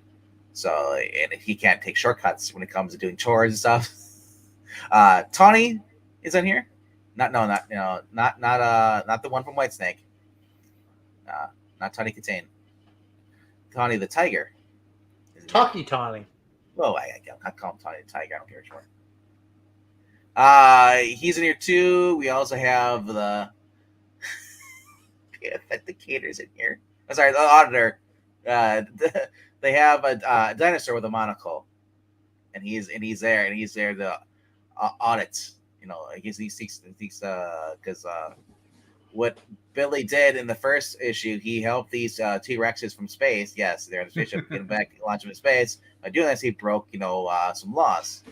So, and he can't take shortcuts when it comes to doing chores and stuff. Tawny is in here. Not the one from Whitesnake. Not Tawny Katane. Tawny the Tiger. Talkie Tawny. Oh, I call him Tawny the Tiger. I don't care which one. He's in here too. We also have the authenticators in here. I'm sorry, the auditor. They have a dinosaur with a monocle, and he's there to audit. He thinks because what Billy did in the first issue, he helped these T-Rexes from space. Yes, they're in the spaceship, get them back, launch them in space. By doing this, he broke some laws,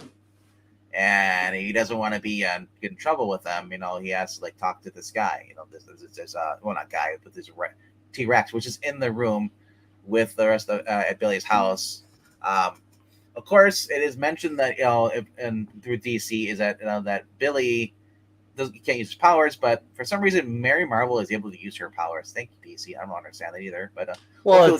and he doesn't want to be get in trouble with them. He has to like talk to this guy. This well, not guy, but this T-Rex, which is in the room with the rest of at Billy's house. Of course, it is mentioned that and through DC is that that Billy can't use his powers, but for some reason Mary Marvel is able to use her powers. Thank you, DC. I don't understand that either, but well,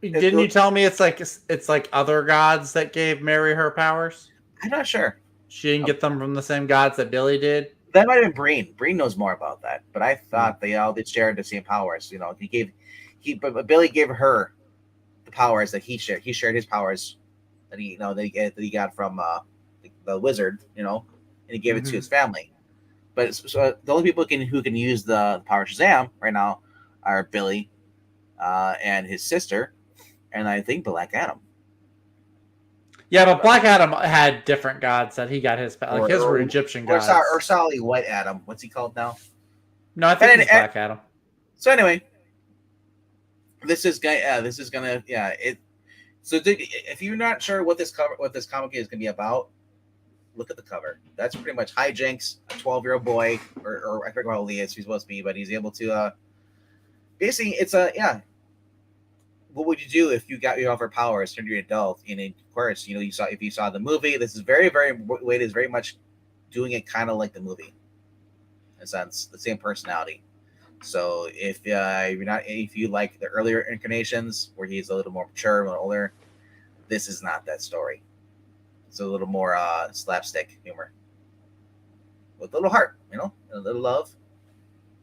didn't you tell me it's like other gods that gave Mary her powers? I'm not sure. She didn't get them from the same gods that Billy did. That might have been Breen. Breen knows more about that, but I thought they all did share the same powers. But Billy gave her the powers that he shared. He shared his powers that he got from the wizard, and he gave it to his family. But so the only people who can use the power of Shazam right now are Billy and his sister, and I think Black Adam. Yeah, but Black Adam had different gods that he got his his were Egyptian gods. Or Solly White Adam. What's he called now? No, I think it's Black Adam. So anyway, this is gonna. So if you're not sure what this comic is gonna be about, look at the cover. That's pretty much hijinks. A 12-year-old boy, or I forget how old he is. He's supposed to be, but he's able to. Basically, it's what would you do if you got your other powers turned into an adult? And of course, if you saw the movie, this is very, very Wade is very much doing it kind of like the movie, in a sense, the same personality. So if you like the earlier incarnations where he's a little more mature, a little older, this is not that story. It's a little more slapstick humor with a little heart, a little love,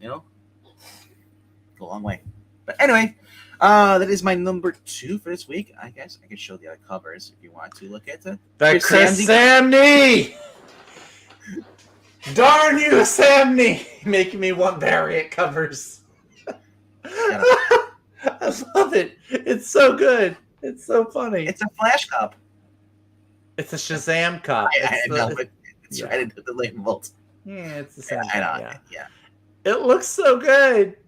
go a long way. But anyway. That is my number 2 for this week. I guess I can show the other covers if you want to look at it. Chris Samney! Darn you, Samney! Making me want variant covers. I love it. It's so good. It's so funny. It's a Flash cup. It's a Shazam cup. I know, but it's right into the label. Yeah, it's the same. I know. Yeah. It looks so good.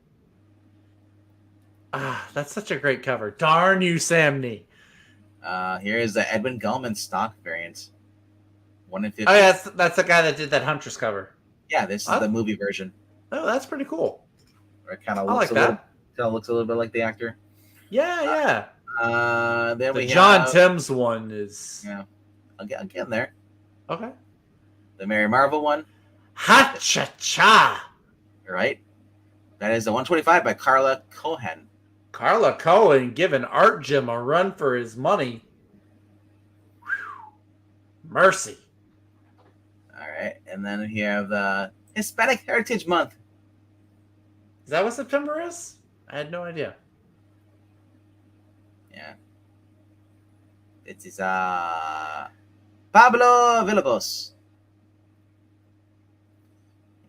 That's such a great cover. Darn you, Samney. Here is the Edwin Gellman stock variant. 1 in 50. Oh, yeah, that's the guy that did that Huntress cover. Yeah, this is the movie version. Oh, that's pretty cool. Or it kind of looks kind of looks a little bit like the actor. Yeah. Then the John Timms one is. Yeah, I'm getting there. Okay. The Mary Marvel one. Ha cha cha. Right. That is the 125 by Carla Cohen. Carla Cohen giving Art Jim a run for his money. Whew. Mercy. All right, and then you have the Hispanic Heritage Month. Is that what September is? I had no idea. Yeah. It is Pablo Villalobos.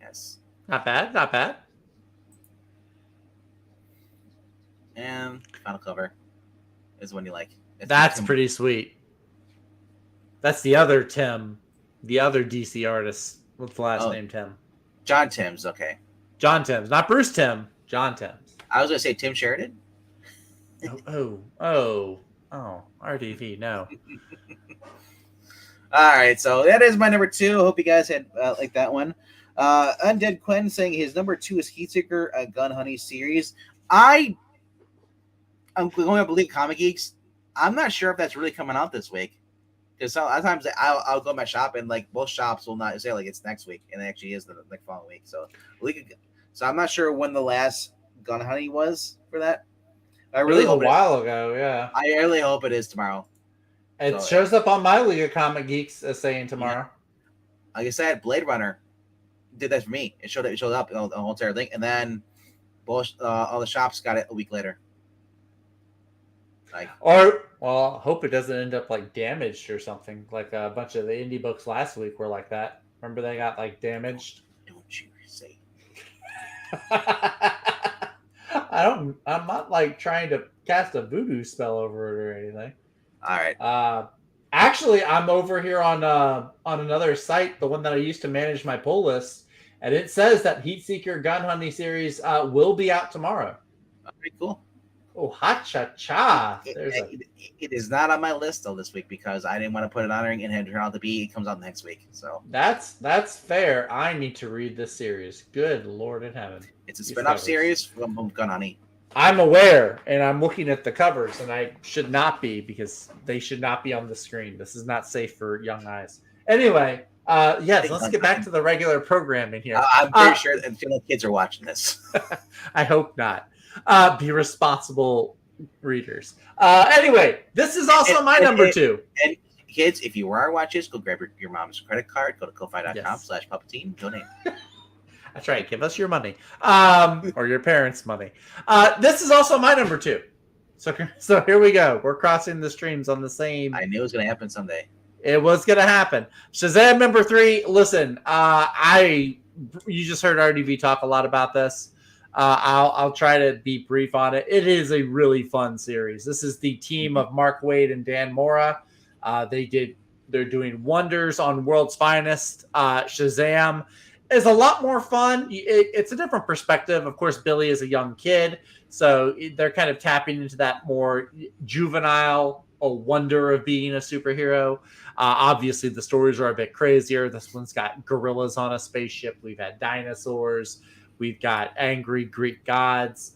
Yes. Not bad. And final cover is one you like. That's pretty sweet. That's the other Tim, the other DC artist. What's the last name, Tim? John Timms, okay. John Timms, not Bruce Timm. John Timms. I was going to say Tim Sheridan. Oh, RDV, no. All right, so that is my number 2. I hope you guys had like that one. Undead Quinn saying his number 2 is Heatseeker, a Gun Honey series. I'm going up to Elite Comic Geeks. I'm not sure if that's really coming out this week. Because sometimes I'll go to my shop and like most shops will not say like it's next week, and it actually is the following week. So I'm not sure when the last Gun Honey was for that. I really hope a while ago. Yeah, I really hope it is tomorrow. It shows up on my League of Comic Geeks as saying tomorrow. Yeah. Like I said, Blade Runner did that for me. It showed up on the whole entire thing, and then all the shops got it a week later. Hope it doesn't end up like damaged or something. Like a bunch of the indie books last week were like that. Remember they got like damaged. Don't you say? I'm not like trying to cast a voodoo spell over it or anything. All right. Actually, I'm over here on another site, the one that I used to manage my pull list, and it says that Heatseeker Gun Honey series will be out tomorrow. All right, cool. Oh, ha cha cha. It, There's a. it is not on my list though this week because I didn't want to put it on there and it turned out to be it comes out next week. So That's fair. I need to read this series. Good Lord in heaven. it's a These spin-off covers. series from Gun Honey. I'm aware, and I'm looking at the covers, and I should not be because they should not be on the screen. This is not safe for young eyes. Anyway, yes, let's get back to the regular programming here. I'm pretty sure that the kids are watching this. I hope not. Be responsible readers. Anyway, this is also my number 2. And kids, if you are watching this, go grab your mom's credit card. Go to ko-fi.com/Palpatine. Donate. That's right. Give us your money, or your parents' money. This is also my number 2. So here we go. We're crossing the streams on the same. I knew it was going to happen someday. It was going to happen. Shazam number 3. Listen, you just heard RDV talk a lot about this. I'll try to be brief on it. It is a really fun series. This is the team of Mark Waid and Dan Mora. They're doing wonders on World's Finest. Shazam is a lot more fun. It's a different perspective. Of course, Billy is a young kid, so they're kind of tapping into that more juvenile wonder of being a superhero. Obviously, the stories are a bit crazier. This one's got gorillas on a spaceship. We've had dinosaurs. We've got angry Greek gods.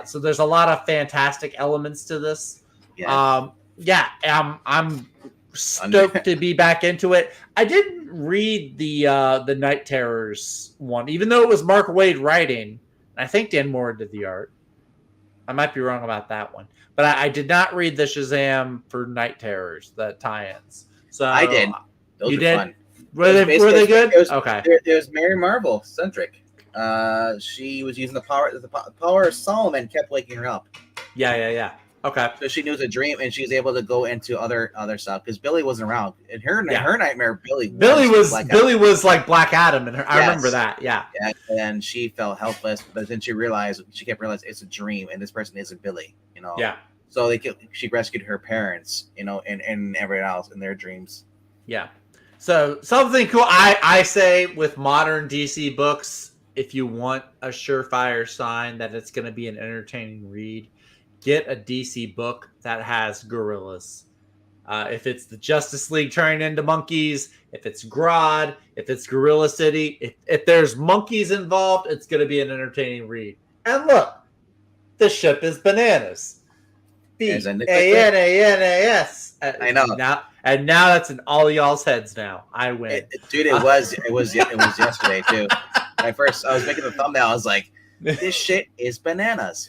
So there's a lot of fantastic elements to this. Yeah. I'm stoked to be back into it. I didn't read the Night Terrors one, even though it was Mark Waid writing. I think Dan Mora did the art. I might be wrong about that one, but I did not read the Shazam for Night Terrors, the tie-ins. So I did. Those you were did? fun. Were they good? Okay. It was Mary Marvel centric. She was using the power of Solomon kept waking her up. Yeah. Okay. So she knew it was a dream, and she was able to go into other stuff because Billy wasn't around. In her nightmare, Billy was like Black Adam, and I remember that. Yeah. And she felt helpless, but then she kept realizing it's a dream, and this person isn't Billy. Yeah. So she rescued her parents, and everyone else in their dreams. Yeah. So something cool. I say with modern DC books, if you want a surefire sign that it's going to be an entertaining read, get a DC book that has gorillas. If it's the Justice League turning into monkeys, if it's Grodd, if it's Gorilla City, if there's monkeys involved, it's going to be an entertaining read. And look, the ship is bananas. Bananas. I know. Now that's in all y'all's heads now. I win. Dude, it was yesterday too. I was making the thumbnail. I was like, this shit is bananas.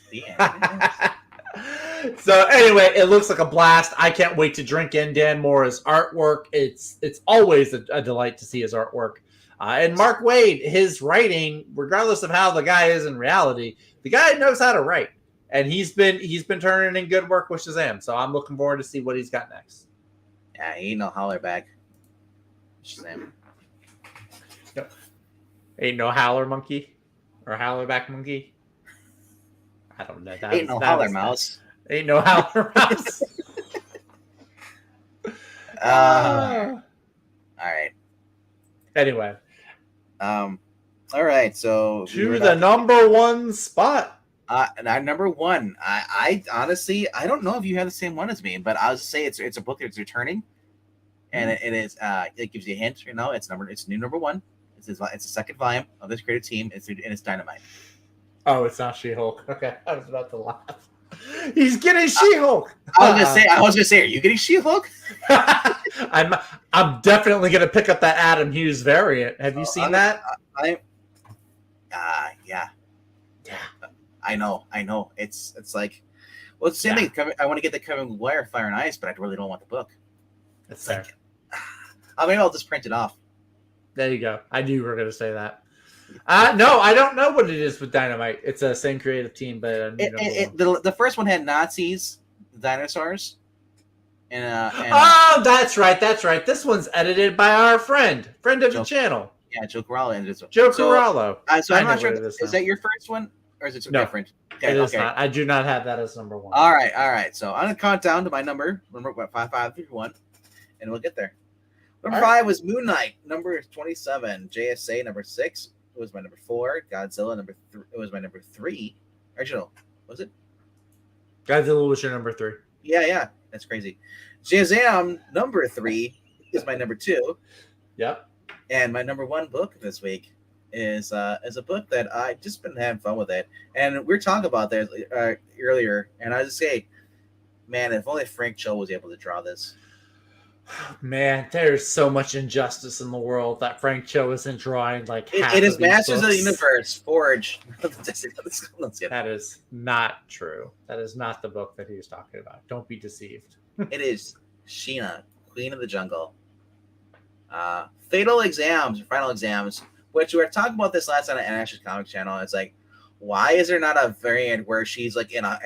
So anyway, it looks like a blast. I can't wait to drink in Dan Mora's artwork. It's always a delight to see his artwork. And Mark Waid, his writing, regardless of how the guy is in reality, the guy knows how to write. And he's been turning in good work with Shazam. So I'm looking forward to see what he's got next. Yeah, he ain't no holler back. Shazam. Ain't no howler monkey or howler back monkey. I don't know. Ain't no howler mouse. Ain't no howler mouse. All right. Anyway. All right. So to the number 1 spot. Number 1. I honestly I don't know if you have the same one as me, but I'll just say it's a book that's returning, and it is it gives you a hint. It's new number 1. It's the second volume of this creative team. It's Dynamite. Oh, it's not She-Hulk. Okay, I was about to laugh. He's getting She-Hulk. I was gonna say, are you getting She-Hulk? I'm definitely gonna pick up that Adam Hughes variant. Have you seen that? Yeah. I know. It's like, well, it's the same thing. I want to get the Kevin Maguire Fire and Ice, but I really don't want the book. It's fair. Maybe I'll just print it off. There you go. I knew you were going to say that. No, I don't know what it is with Dynamite. It's the same creative team, but the first one had Nazis, dinosaurs, and that's right. This one's edited by our friend of the channel. Yeah, Joe Corallo. Joe Corallo. So I'm not sure. Is that your first one, or is it different? Okay, it is not. I do not have that as number 1. All right. So I'm gonna count down to my number 551, and we'll get there. Number 5 was Moon Knight. Number 27, JSA. Number 6 was my number 4. Godzilla. It was my number 3. Actually, no, was it? Godzilla was your number 3. Yeah, that's crazy. Shazam number 3 is my number 2, Yep. and my number 1 book this week is a book that I just been having fun with it, and we were talking about that earlier, and I just say, man, if only Frank Cho was able to draw this. Man, there's so much injustice in the world that Frank Cho isn't drawing like half It of is these Masters books. of the Universe, Forge. That is not true. That is not the book that he was talking about. Don't be deceived. It is Sheena, Queen of the Jungle. Fatal Exams, or Final Exams, which we were talking about this last night on Ash's Comic Channel. It's like, why is there not a variant where she's like in a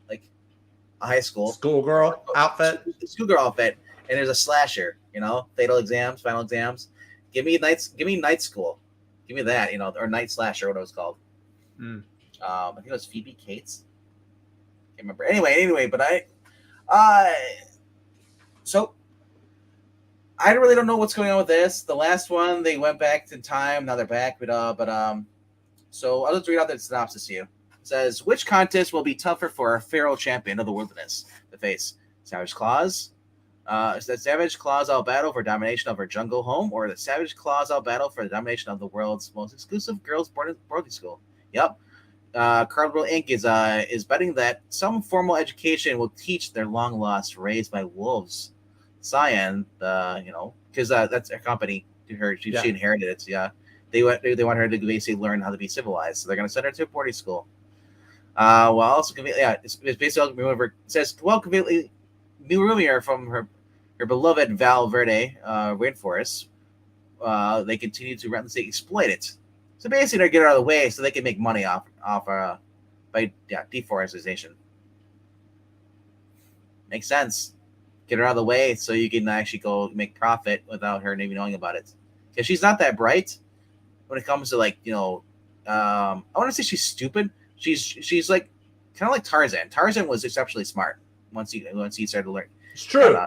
like a high school schoolgirl outfit, and there's a slasher, Fatal Exams, Final Exams. Give me night school, give me that, or night slasher, what it was called. I think it was Phoebe Cates. Can't remember. Anyway, but so I really don't know what's going on with this. The last one, they went back in time. Now they're back, so I'll just read out the synopsis to you. It says, which contest will be tougher for a feral champion of the wilderness to face? Savage Claws? Is that Savage Claws all battle for domination of her jungle home, or the Savage Claws all battle for the domination of the world's most exclusive girls' boarding school? Yep. Cardboard Inc. is betting that some formal education will teach their long lost raised by wolves. Cyan, because that's a company to her. She inherited it. So yeah, they want her to basically learn how to be civilized. So they're going to send her to a boarding school. It's basically it says conveniently new roomier from her beloved Val Verde rainforest. They continue to relentlessly exploit it. So basically, they're getting out of the way so they can make money off by deforestation. Makes sense. Get her out of the way so you can actually go make profit without her even knowing about it. Because she's not that bright when it comes to I want to say she's stupid. She's like kind of like Tarzan. Tarzan was exceptionally smart once he started to learn. It's true.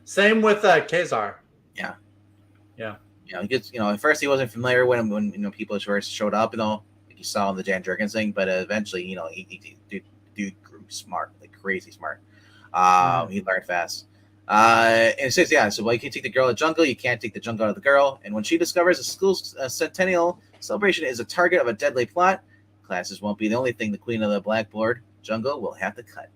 Same with Kazar. Yeah. Because at first he wasn't familiar when people first showed up, like you saw in the Jan Jurgens thing, but eventually, he dude grew smart, like crazy smart. He learned fast. And it says, so you can take the girl to the jungle, you can't take the jungle out of the girl. And when she discovers the school's centennial celebration is a target of a deadly plot, classes won't be the only thing the queen of the blackboard jungle will have to cut.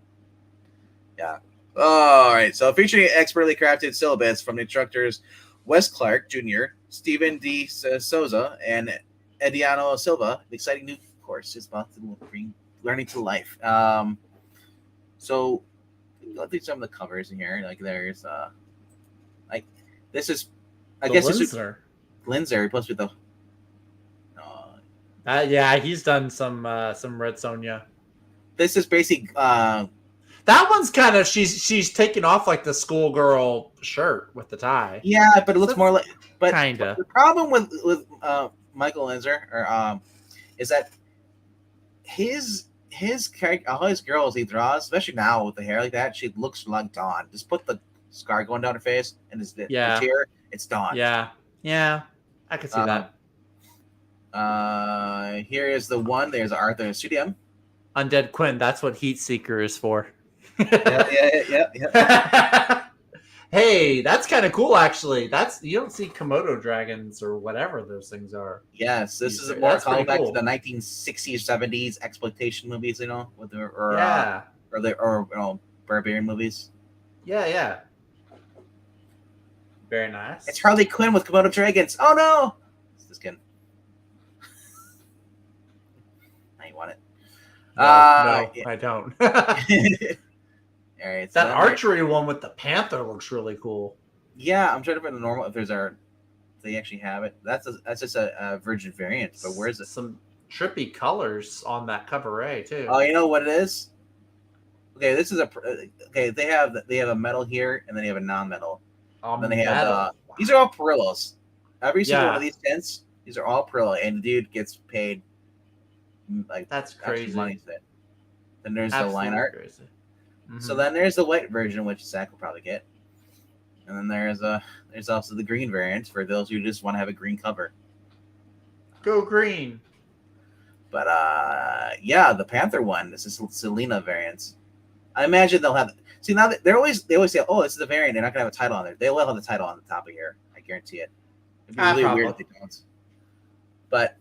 Yeah. All right. So featuring expertly crafted syllabus from the instructors Wes Clark Jr., Stephen D. Souza, and Ediano Silva, the exciting new course is about to bring learning to life. So go through some of the covers in here. Like there's this is Glinzer. Glinzer supposed to be he's done some Red Sonja. This is basically that one's kind of she's taking off like the schoolgirl shirt with the tie. Yeah, but it looks more like kinda. The problem with Michael Linzer is that his character, all his girls he draws, especially now with the hair like that, she looks like Dawn. Just put the scar going down her face and the tear, it's Dawn. Yeah, I can see that. Here is the one. There's Arthur Studium. Undead Quinn. That's what Heat Seeker is for. Yeah. Hey, that's kind of cool, actually. You don't see Komodo dragons or whatever those things are. Yes, this is more calling back to the 1960s, 70s exploitation movies, or barbarian movies. Yeah. Very nice. It's Harley Quinn with Komodo dragons. Oh no! It's this skin. Now you want it. No, I don't. All right, that archery one with the panther looks really cool. Yeah, I'm trying to find the normal. If they actually have it. That's just a virgin variant. But where's it? Some trippy colors on that cover too. Oh, you know what it is? Okay, this is They have a metal here, and then they have a non-metal. And then they have these are all Perillos. Every single one of these tints, these are all Perillo, and the dude gets paid like that's crazy money. Then there's the line art. Crazy. Mm-hmm. So then there's the white version, which Zach will probably get, and then there's also the green variant for those who just want to have a green cover. Go green. But yeah, the Panther one. This is Selena variants. I imagine they'll have. See, now that they always say, "Oh, this is the variant." They're not gonna have a title on there. They will have the title on the top of here. I guarantee it. It'd be really weird if they don't. But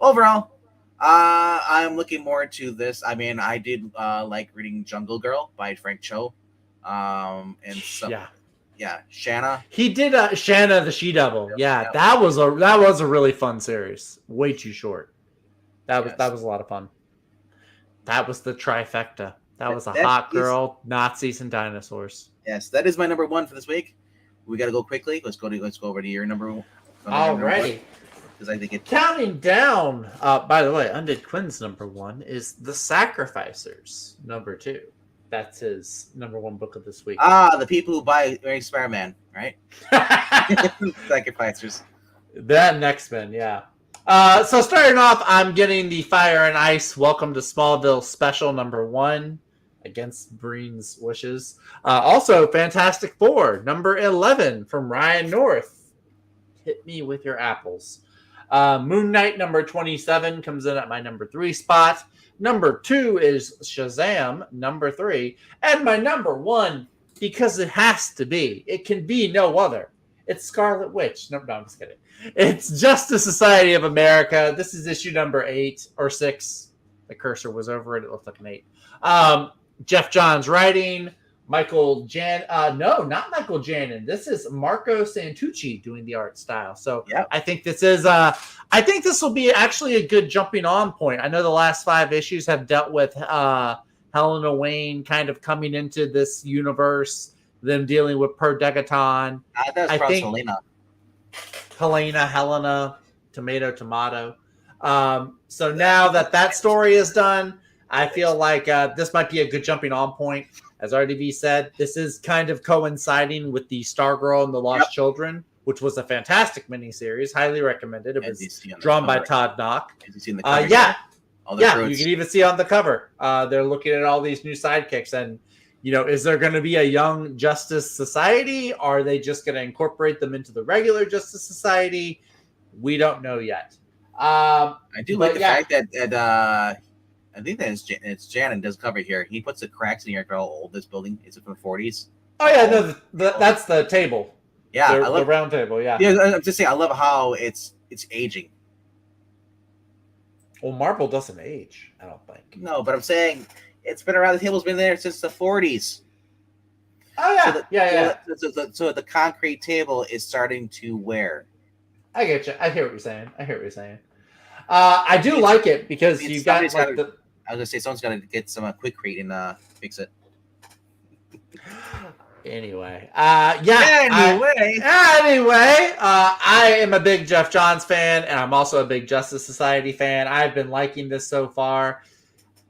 overall, I'm looking more into this. I mean, I did like reading Jungle Girl by Frank Cho, and some, yeah, Shanna. He did Shanna the She-Devil. Yeah, that was a really fun series. Way too short. That was a lot of fun. That was the trifecta. That was a hot girl, Nazis, and dinosaurs. Yes, that is my number one for this week. We got to go quickly. Let's go over to your number one. Alrighty. Because I think it's counting down. By the way, Undead Quinn's number one is The Sacrificers. Number two. That's his number one book of this week. The people who buy Spider-Man, right? Sacrificers. That and X-Men, yeah. So starting off, I'm getting the Fire and Ice Welcome to Smallville special number one, against Breen's wishes. Also, Fantastic Four number 11 from Ryan North. Hit me with your apples. Moon Knight number 27 comes in at my number 3 spot. Number 2 is Shazam number 3, and my number 1, because it has to be. It can be no other. It's Scarlet Witch. No, I'm just kidding. It's Justice Society of America. This is issue number 8 or 6. The cursor was over it. It looked like an 8. Jeff Johns writing. No, not Michael Janin. This is Marco Santucci doing the art style. So I think this is. I think this will be actually a good jumping on point. I know the last 5 issues have dealt with Helena Wayne kind of coming into this universe, them dealing with Per Degaton. I think Helena, tomato. So now that story is done, I feel like this might be a good jumping on point. As RDV said, this is kind of coinciding with the Stargirl and the Lost Children, which was a fantastic miniseries. Highly recommended. It was drawn by Todd Knock. You seen the cover? You can even see on the cover. They're looking at all these new sidekicks, and is there going to be a Young Justice Society? Are they just going to incorporate them into the regular Justice Society? We don't know yet. I do like the fact that I think that it's Janin does cover here. He puts the cracks in here for how old this building is. It from the 40s? Oh yeah, no, that's the table. Yeah, I love the round table. Yeah, I'm just saying. I love how it's aging. Well, marble doesn't age, I don't think. No, but I'm saying it's been around. The table's been there since the 40s. Oh yeah, So the concrete table is starting to wear. I get you. I hear what you're saying. I do like it because you got like I was gonna say someone's gotta get some Quikrete and fix it. Anyway, I am a big Jeff Johns fan, and I'm also a big Justice Society fan. I've been liking this so far.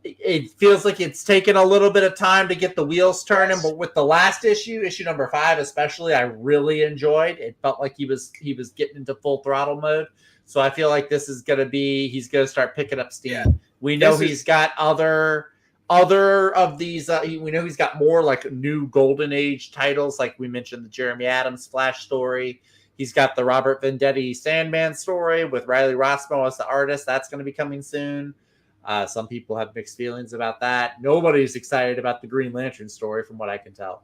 It feels like it's taken a little bit of time to get the wheels turning, but with the last issue number 5 especially, I really enjoyed. It felt like he was getting into full throttle mode. So I feel like this is he's going to start picking up steam. Yeah. We know he's got other of these. We know he's got more like new Golden Age titles, like we mentioned the Jeremy Adams Flash story. He's got the Robert Venditti Sandman story with Riley Rossmo as the artist. That's going to be coming soon. Some people have mixed feelings about that. Nobody's excited about the Green Lantern story, from what I can tell.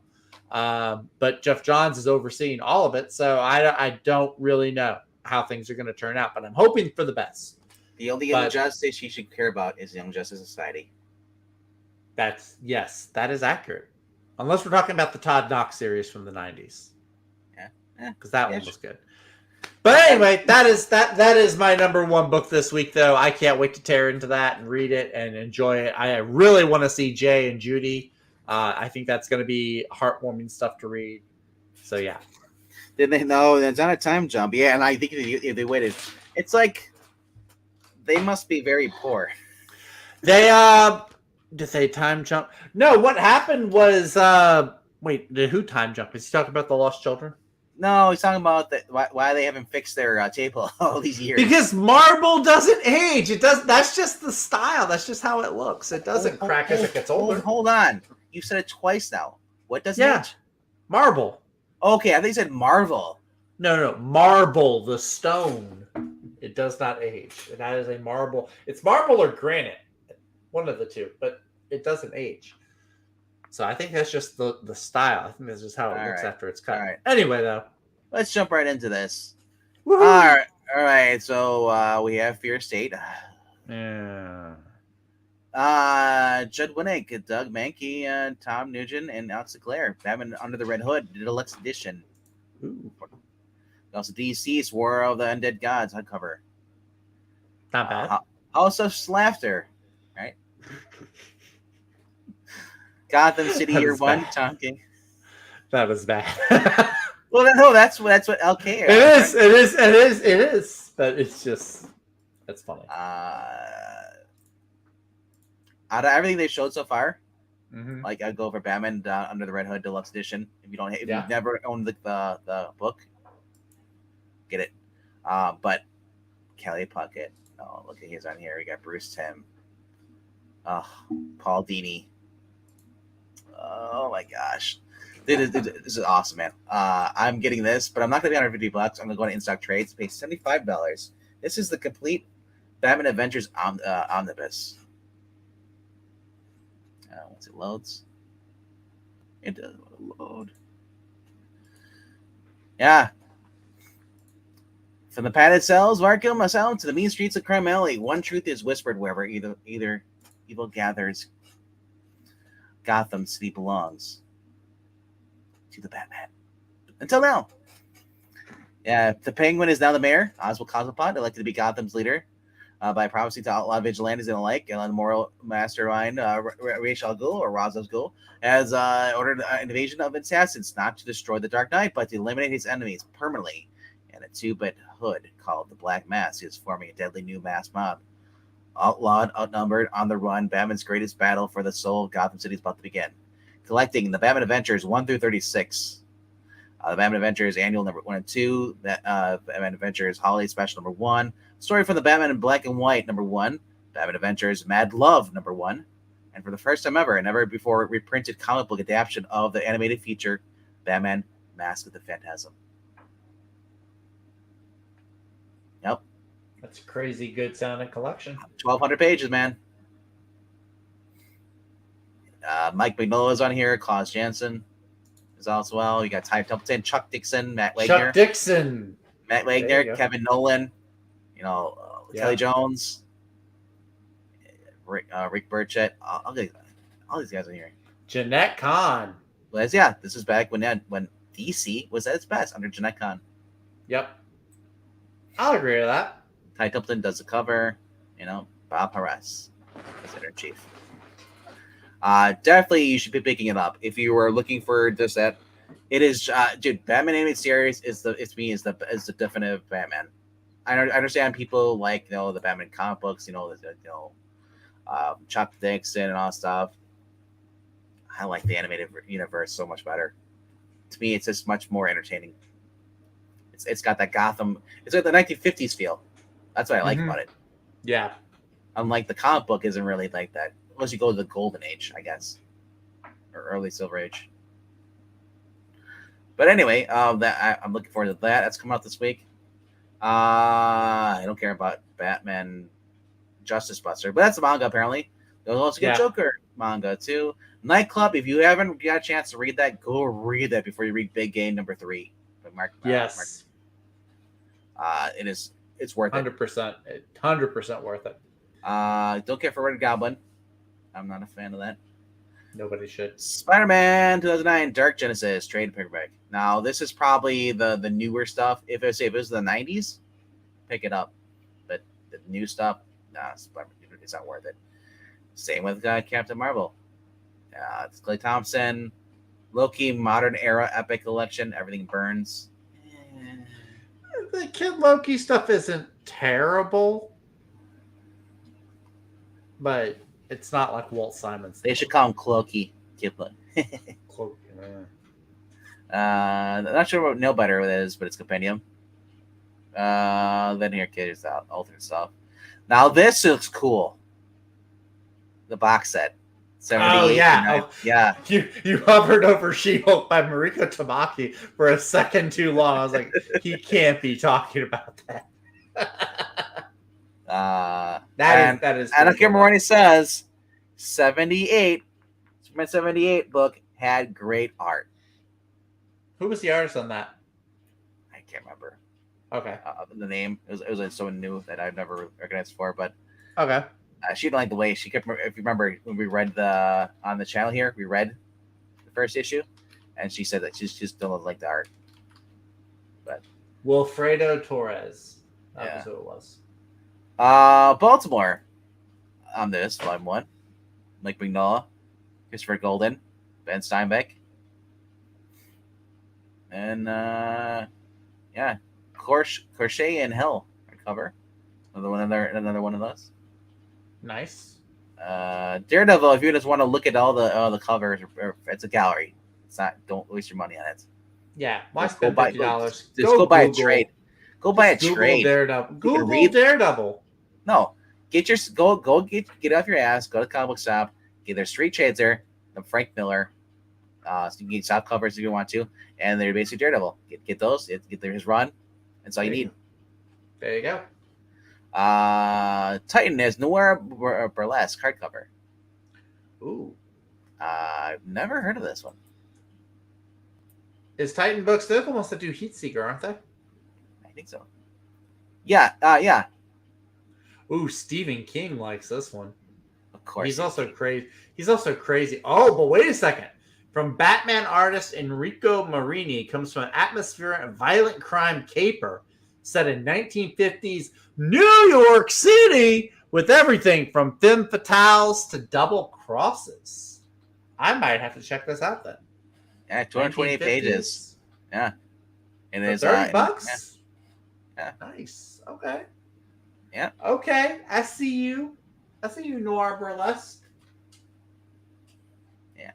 But Jeff Johns is overseeing all of it, so I don't really know how things are going to turn out, but I'm hoping for the best. The only Young Justice you should care about is Young Justice Society. That is accurate. Unless we're talking about the Todd Knox series from the 90s. Yeah. Because that one was good. But anyway, that is my number 1 book this week, though. I can't wait to tear into that and read it and enjoy it. I really want to see Jay and Judy. I think that's going to be heartwarming stuff to read. So, yeah. Did they know it's not a time jump? Yeah, and I think if they waited, it's like they must be very poor. They did they time jump? No, what happened was who time jump? Is he talking about the Lost Children? No, he's talking about why they haven't fixed their table all these years. Because marble doesn't age. It does. That's just the style. That's just how it looks. It doesn't crack as it gets older. Hold on. You said it twice now. What does it age? Marble. Okay, I think you said Marvel. No, marble, the stone. It does not age. That is a marble. It's marble or granite, one of the two, but it doesn't age. So I think that's just the style. I think that's just how it All looks right. after it's cut. All right. Anyway, though, Let's jump right into this. woohoo! All right. So we have Fear State. Yeah. Judd Winnick, Doug Mankey, Tom Nugent, and Alex Sinclair. Batman Under the Red Hood, Deluxe Edition. Ooh, Also, DC's War of the Undead Gods hardcover. not bad. House of Slaughter, right? Gotham City That Year is One, bad. Tom King. That was bad. Well, no, that's what LK. It is. But it's just that's funny. Out of everything they showed so far, Mm-hmm. like I'd go for Batman Under the Red Hood Deluxe Edition. If you've never owned the book, get it. But Kelly Puckett. Oh, look at he's on here. We got Bruce Timm. Paul Dini. Oh my gosh. This is awesome, man. I'm getting this, but I'm not gonna be $150. I'm gonna go to in-stock trades, pay $75. This is the complete Batman Adventures omnibus. Once it loads, it does load. Yeah. From the padded cells of Arkham Asylum to the mean streets of Crime Alley, one truth is whispered wherever either evil gathers. Gotham City belongs to the Batman. Until now. Yeah, the Penguin is now the mayor, Oswald Cobblepot, elected to be Gotham's leader by promising to outlaw vigilantes and the like. And the moral mastermind, Ra's al Ghul, or Ra's al Ghul, has ordered an invasion of assassins, not to destroy the Dark Knight, but to eliminate his enemies permanently. And a two-bit hood called the Black Mass is forming a deadly new mass mob. Outlawed, outnumbered, on the run, Batman's greatest battle for the soul of Gotham City is about to begin. Collecting the Batman Adventures 1 through 36. The Batman Adventures Annual number 1 and 2. Batman Adventures Holiday Special number 1. Story from the Batman in Black and White number 1. Batman Adventures Mad Love number 1. And for the first time ever, never before reprinted comic book adaptation of the animated feature, Batman Mask of the Phantasm. Yep. That's a crazy good sounding collection. 1,200 pages, man. Mike Mignola's on here. Klaus Janson is also well. You got Ty Templeton, Chuck Dixon, Matt Wagner. Matt Wagner, Kevin Nolan, Kelly Jones, Rick Burchett. All these guys on here. Jeanette Kahn. Well, yeah, this is back when DC was at its best under Jeanette Kahn. Yep. I'll agree with that. Ty Templeton does the cover. Bob Perez is editor-in-chief. Definitely, you should be picking it up if you were looking for this. That it is, dude. Batman animated series is the definitive Batman. I understand people like the Batman comic books, Chuck Dixon and all that stuff. I like the animated universe so much better. To me, it's just much more entertaining. It's got that Gotham. It's like the 1950s feel. That's what I like about it. Yeah. Unlike the comic book, isn't really like that. Unless you go to the Golden Age, I guess, or early Silver Age. But anyway, I'm looking forward to that. That's coming out this week. I don't care about Batman Justice Buster, but that's a manga apparently. There's also get Joker manga too. Nightclub. If you haven't got a chance to read that, go read that before you read Big Game number 3 by Mark. Yes. It's worth it. 100% worth it. Don't care for Red Goblin. I'm not a fan of that. Nobody should. Spider-Man 2009 Dark Genesis trade paperback. Now this is probably the newer stuff. If it was the 90s, pick it up. But the new stuff, it's not worth it. Same with Captain Marvel. It's Clay Thompson, Loki Modern Era Epic Collection. Everything Burns. The Kid Loki stuff isn't terrible, but it's not like Walt Simon's. They should call him Cloaky. Cloaky, not sure what No Better it is, but it's compendium. Then here's the alternate stuff. Now this looks cool. The box set. Oh yeah, yeah. You hovered over She-Hulk by Mariko Tamaki for a second too long. I was like, he can't be talking about that. That is. And I pretty can't remember cool, when he says 78. Superman 78 book had great art. Who was the artist on that? I can't remember Okay. the name. It was like someone new that I've never recognized before, but Okay. she didn't like the way she kept. If you remember when we read on the channel here, we read the first issue, and she said that she just don't like the art. But Wilfredo Torres. That was yeah. who it was. Baltimore on this volume 1. Mike Mignola, Christopher Golden, Ben Steinbeck, and yeah, Crochet in Hell cover. Another one of those. Nice. Daredevil. If you just want to look at all the covers, it's a gallery. It's not. Don't waste your money on it. Yeah. Why Just go spend buy. $50? Just go buy a trade. Go buy a Google trade. Daredevil. You can Google read. Daredevil. No, get off your ass. Go to the comic book shop. Get their street trades there. The Frank Miller. So you can get soft covers if you want to, and they're basically Daredevil. Get those. Get his run. That's all you need. There you go. Titan has Noir Burlesque hardcover. Ooh. I've never heard of this one. Is Titan Books they're the ones that do Heatseeker, aren't they? I think so. Yeah. Yeah. Ooh, Stephen King likes this one. Of course. He's also crazy. Oh, but wait a second. From Batman artist Enrico Marini comes from an atmospheric and violent crime caper set in 1950s New York City with everything from femme fatales to double crosses. I might have to check this out then. Yeah, 228 pages. Yeah. And it's $30. Yeah. Nice. Okay. Yeah. Okay. I see you, Noir Burlesque. Yeah.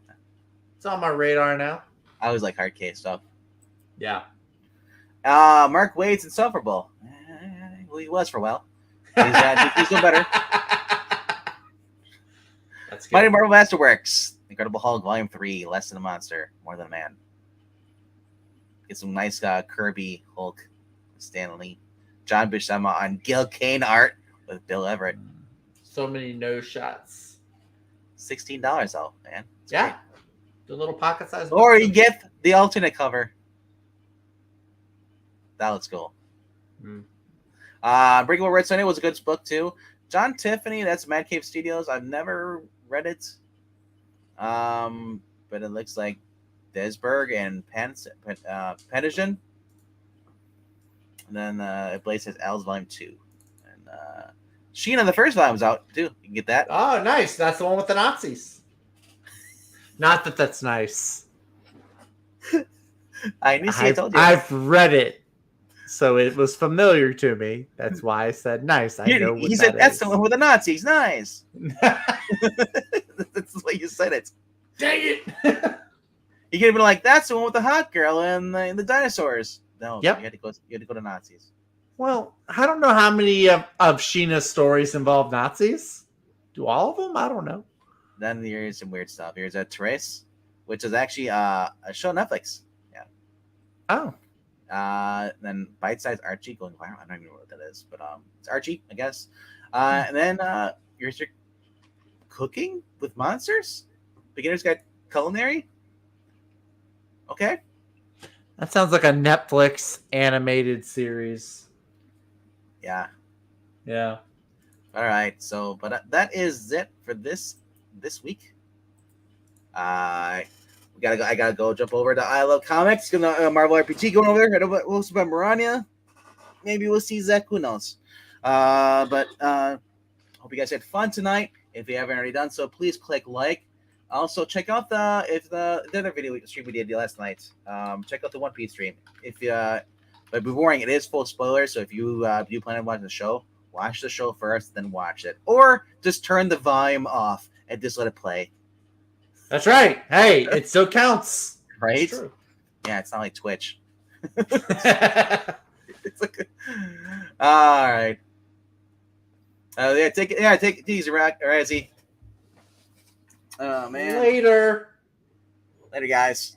It's on my radar now. I always like hard case stuff. Yeah. Mark Waid's Insufferable. Well, he was for a while. He's doing better. That's good. Mighty Marvel Masterworks. Incredible Hulk Volume 3. Less than a monster. More than a man. Get some nice Kirby Hulk. Stan Lee. John Buscema on Gil Kane art with Bill Everett. So many no shots. $16 though, man. It's yeah. great. The little pocket size. Or you get the alternate cover. That looks cool. Breakable Red Sunday was a good book too. John Tiffany, that's Mad Cave Studios. I've never read it. But it looks like Desberg and Penigen. And then Blaze says Al's Volume 2. And Sheena, the first volume's out too. You can get that. Oh, nice. That's the one with the Nazis. Not that that's nice. I told you. I've read it. So it was familiar to me. That's why I said nice. I know what he said that that's is. the one with the Nazis. Nice. That's the way you said it. Dang it. You could have been like, that's the one with the hot girl and the dinosaurs. No, yep. You had to go to Nazis. Well, I don't know how many of Sheena's stories involve Nazis. Do all of them? I don't know. Then there's some weird stuff. Here's Therese, which is actually a show on Netflix. Yeah. Oh. Then Bite Size Archie going viral. I don't even know what that is, but it's Archie, I guess. And then here's your Cooking with Monsters. Beginner's Guide Culinary. Okay. That sounds like a Netflix animated series. Yeah. Yeah. All right. So, but that is it for this week. I gotta go jump over to I Love Comics. Gonna Marvel RPG going over there. We'll see about Marania. Maybe we'll see Zach. Who knows? But hope you guys had fun tonight. If you haven't already done so, please click like. Also, check out the other video stream we did last night. Check out the One Piece stream. But be warning, it is full spoilers. So if you do plan on watching the show, watch the show first, then watch it, or just turn the volume off and just let it play. That's right. Hey, it still counts, right? It's true. Yeah, it's not like Twitch. It's like, all right. Take it easy, Razzie. Oh man. Later, Later, guys.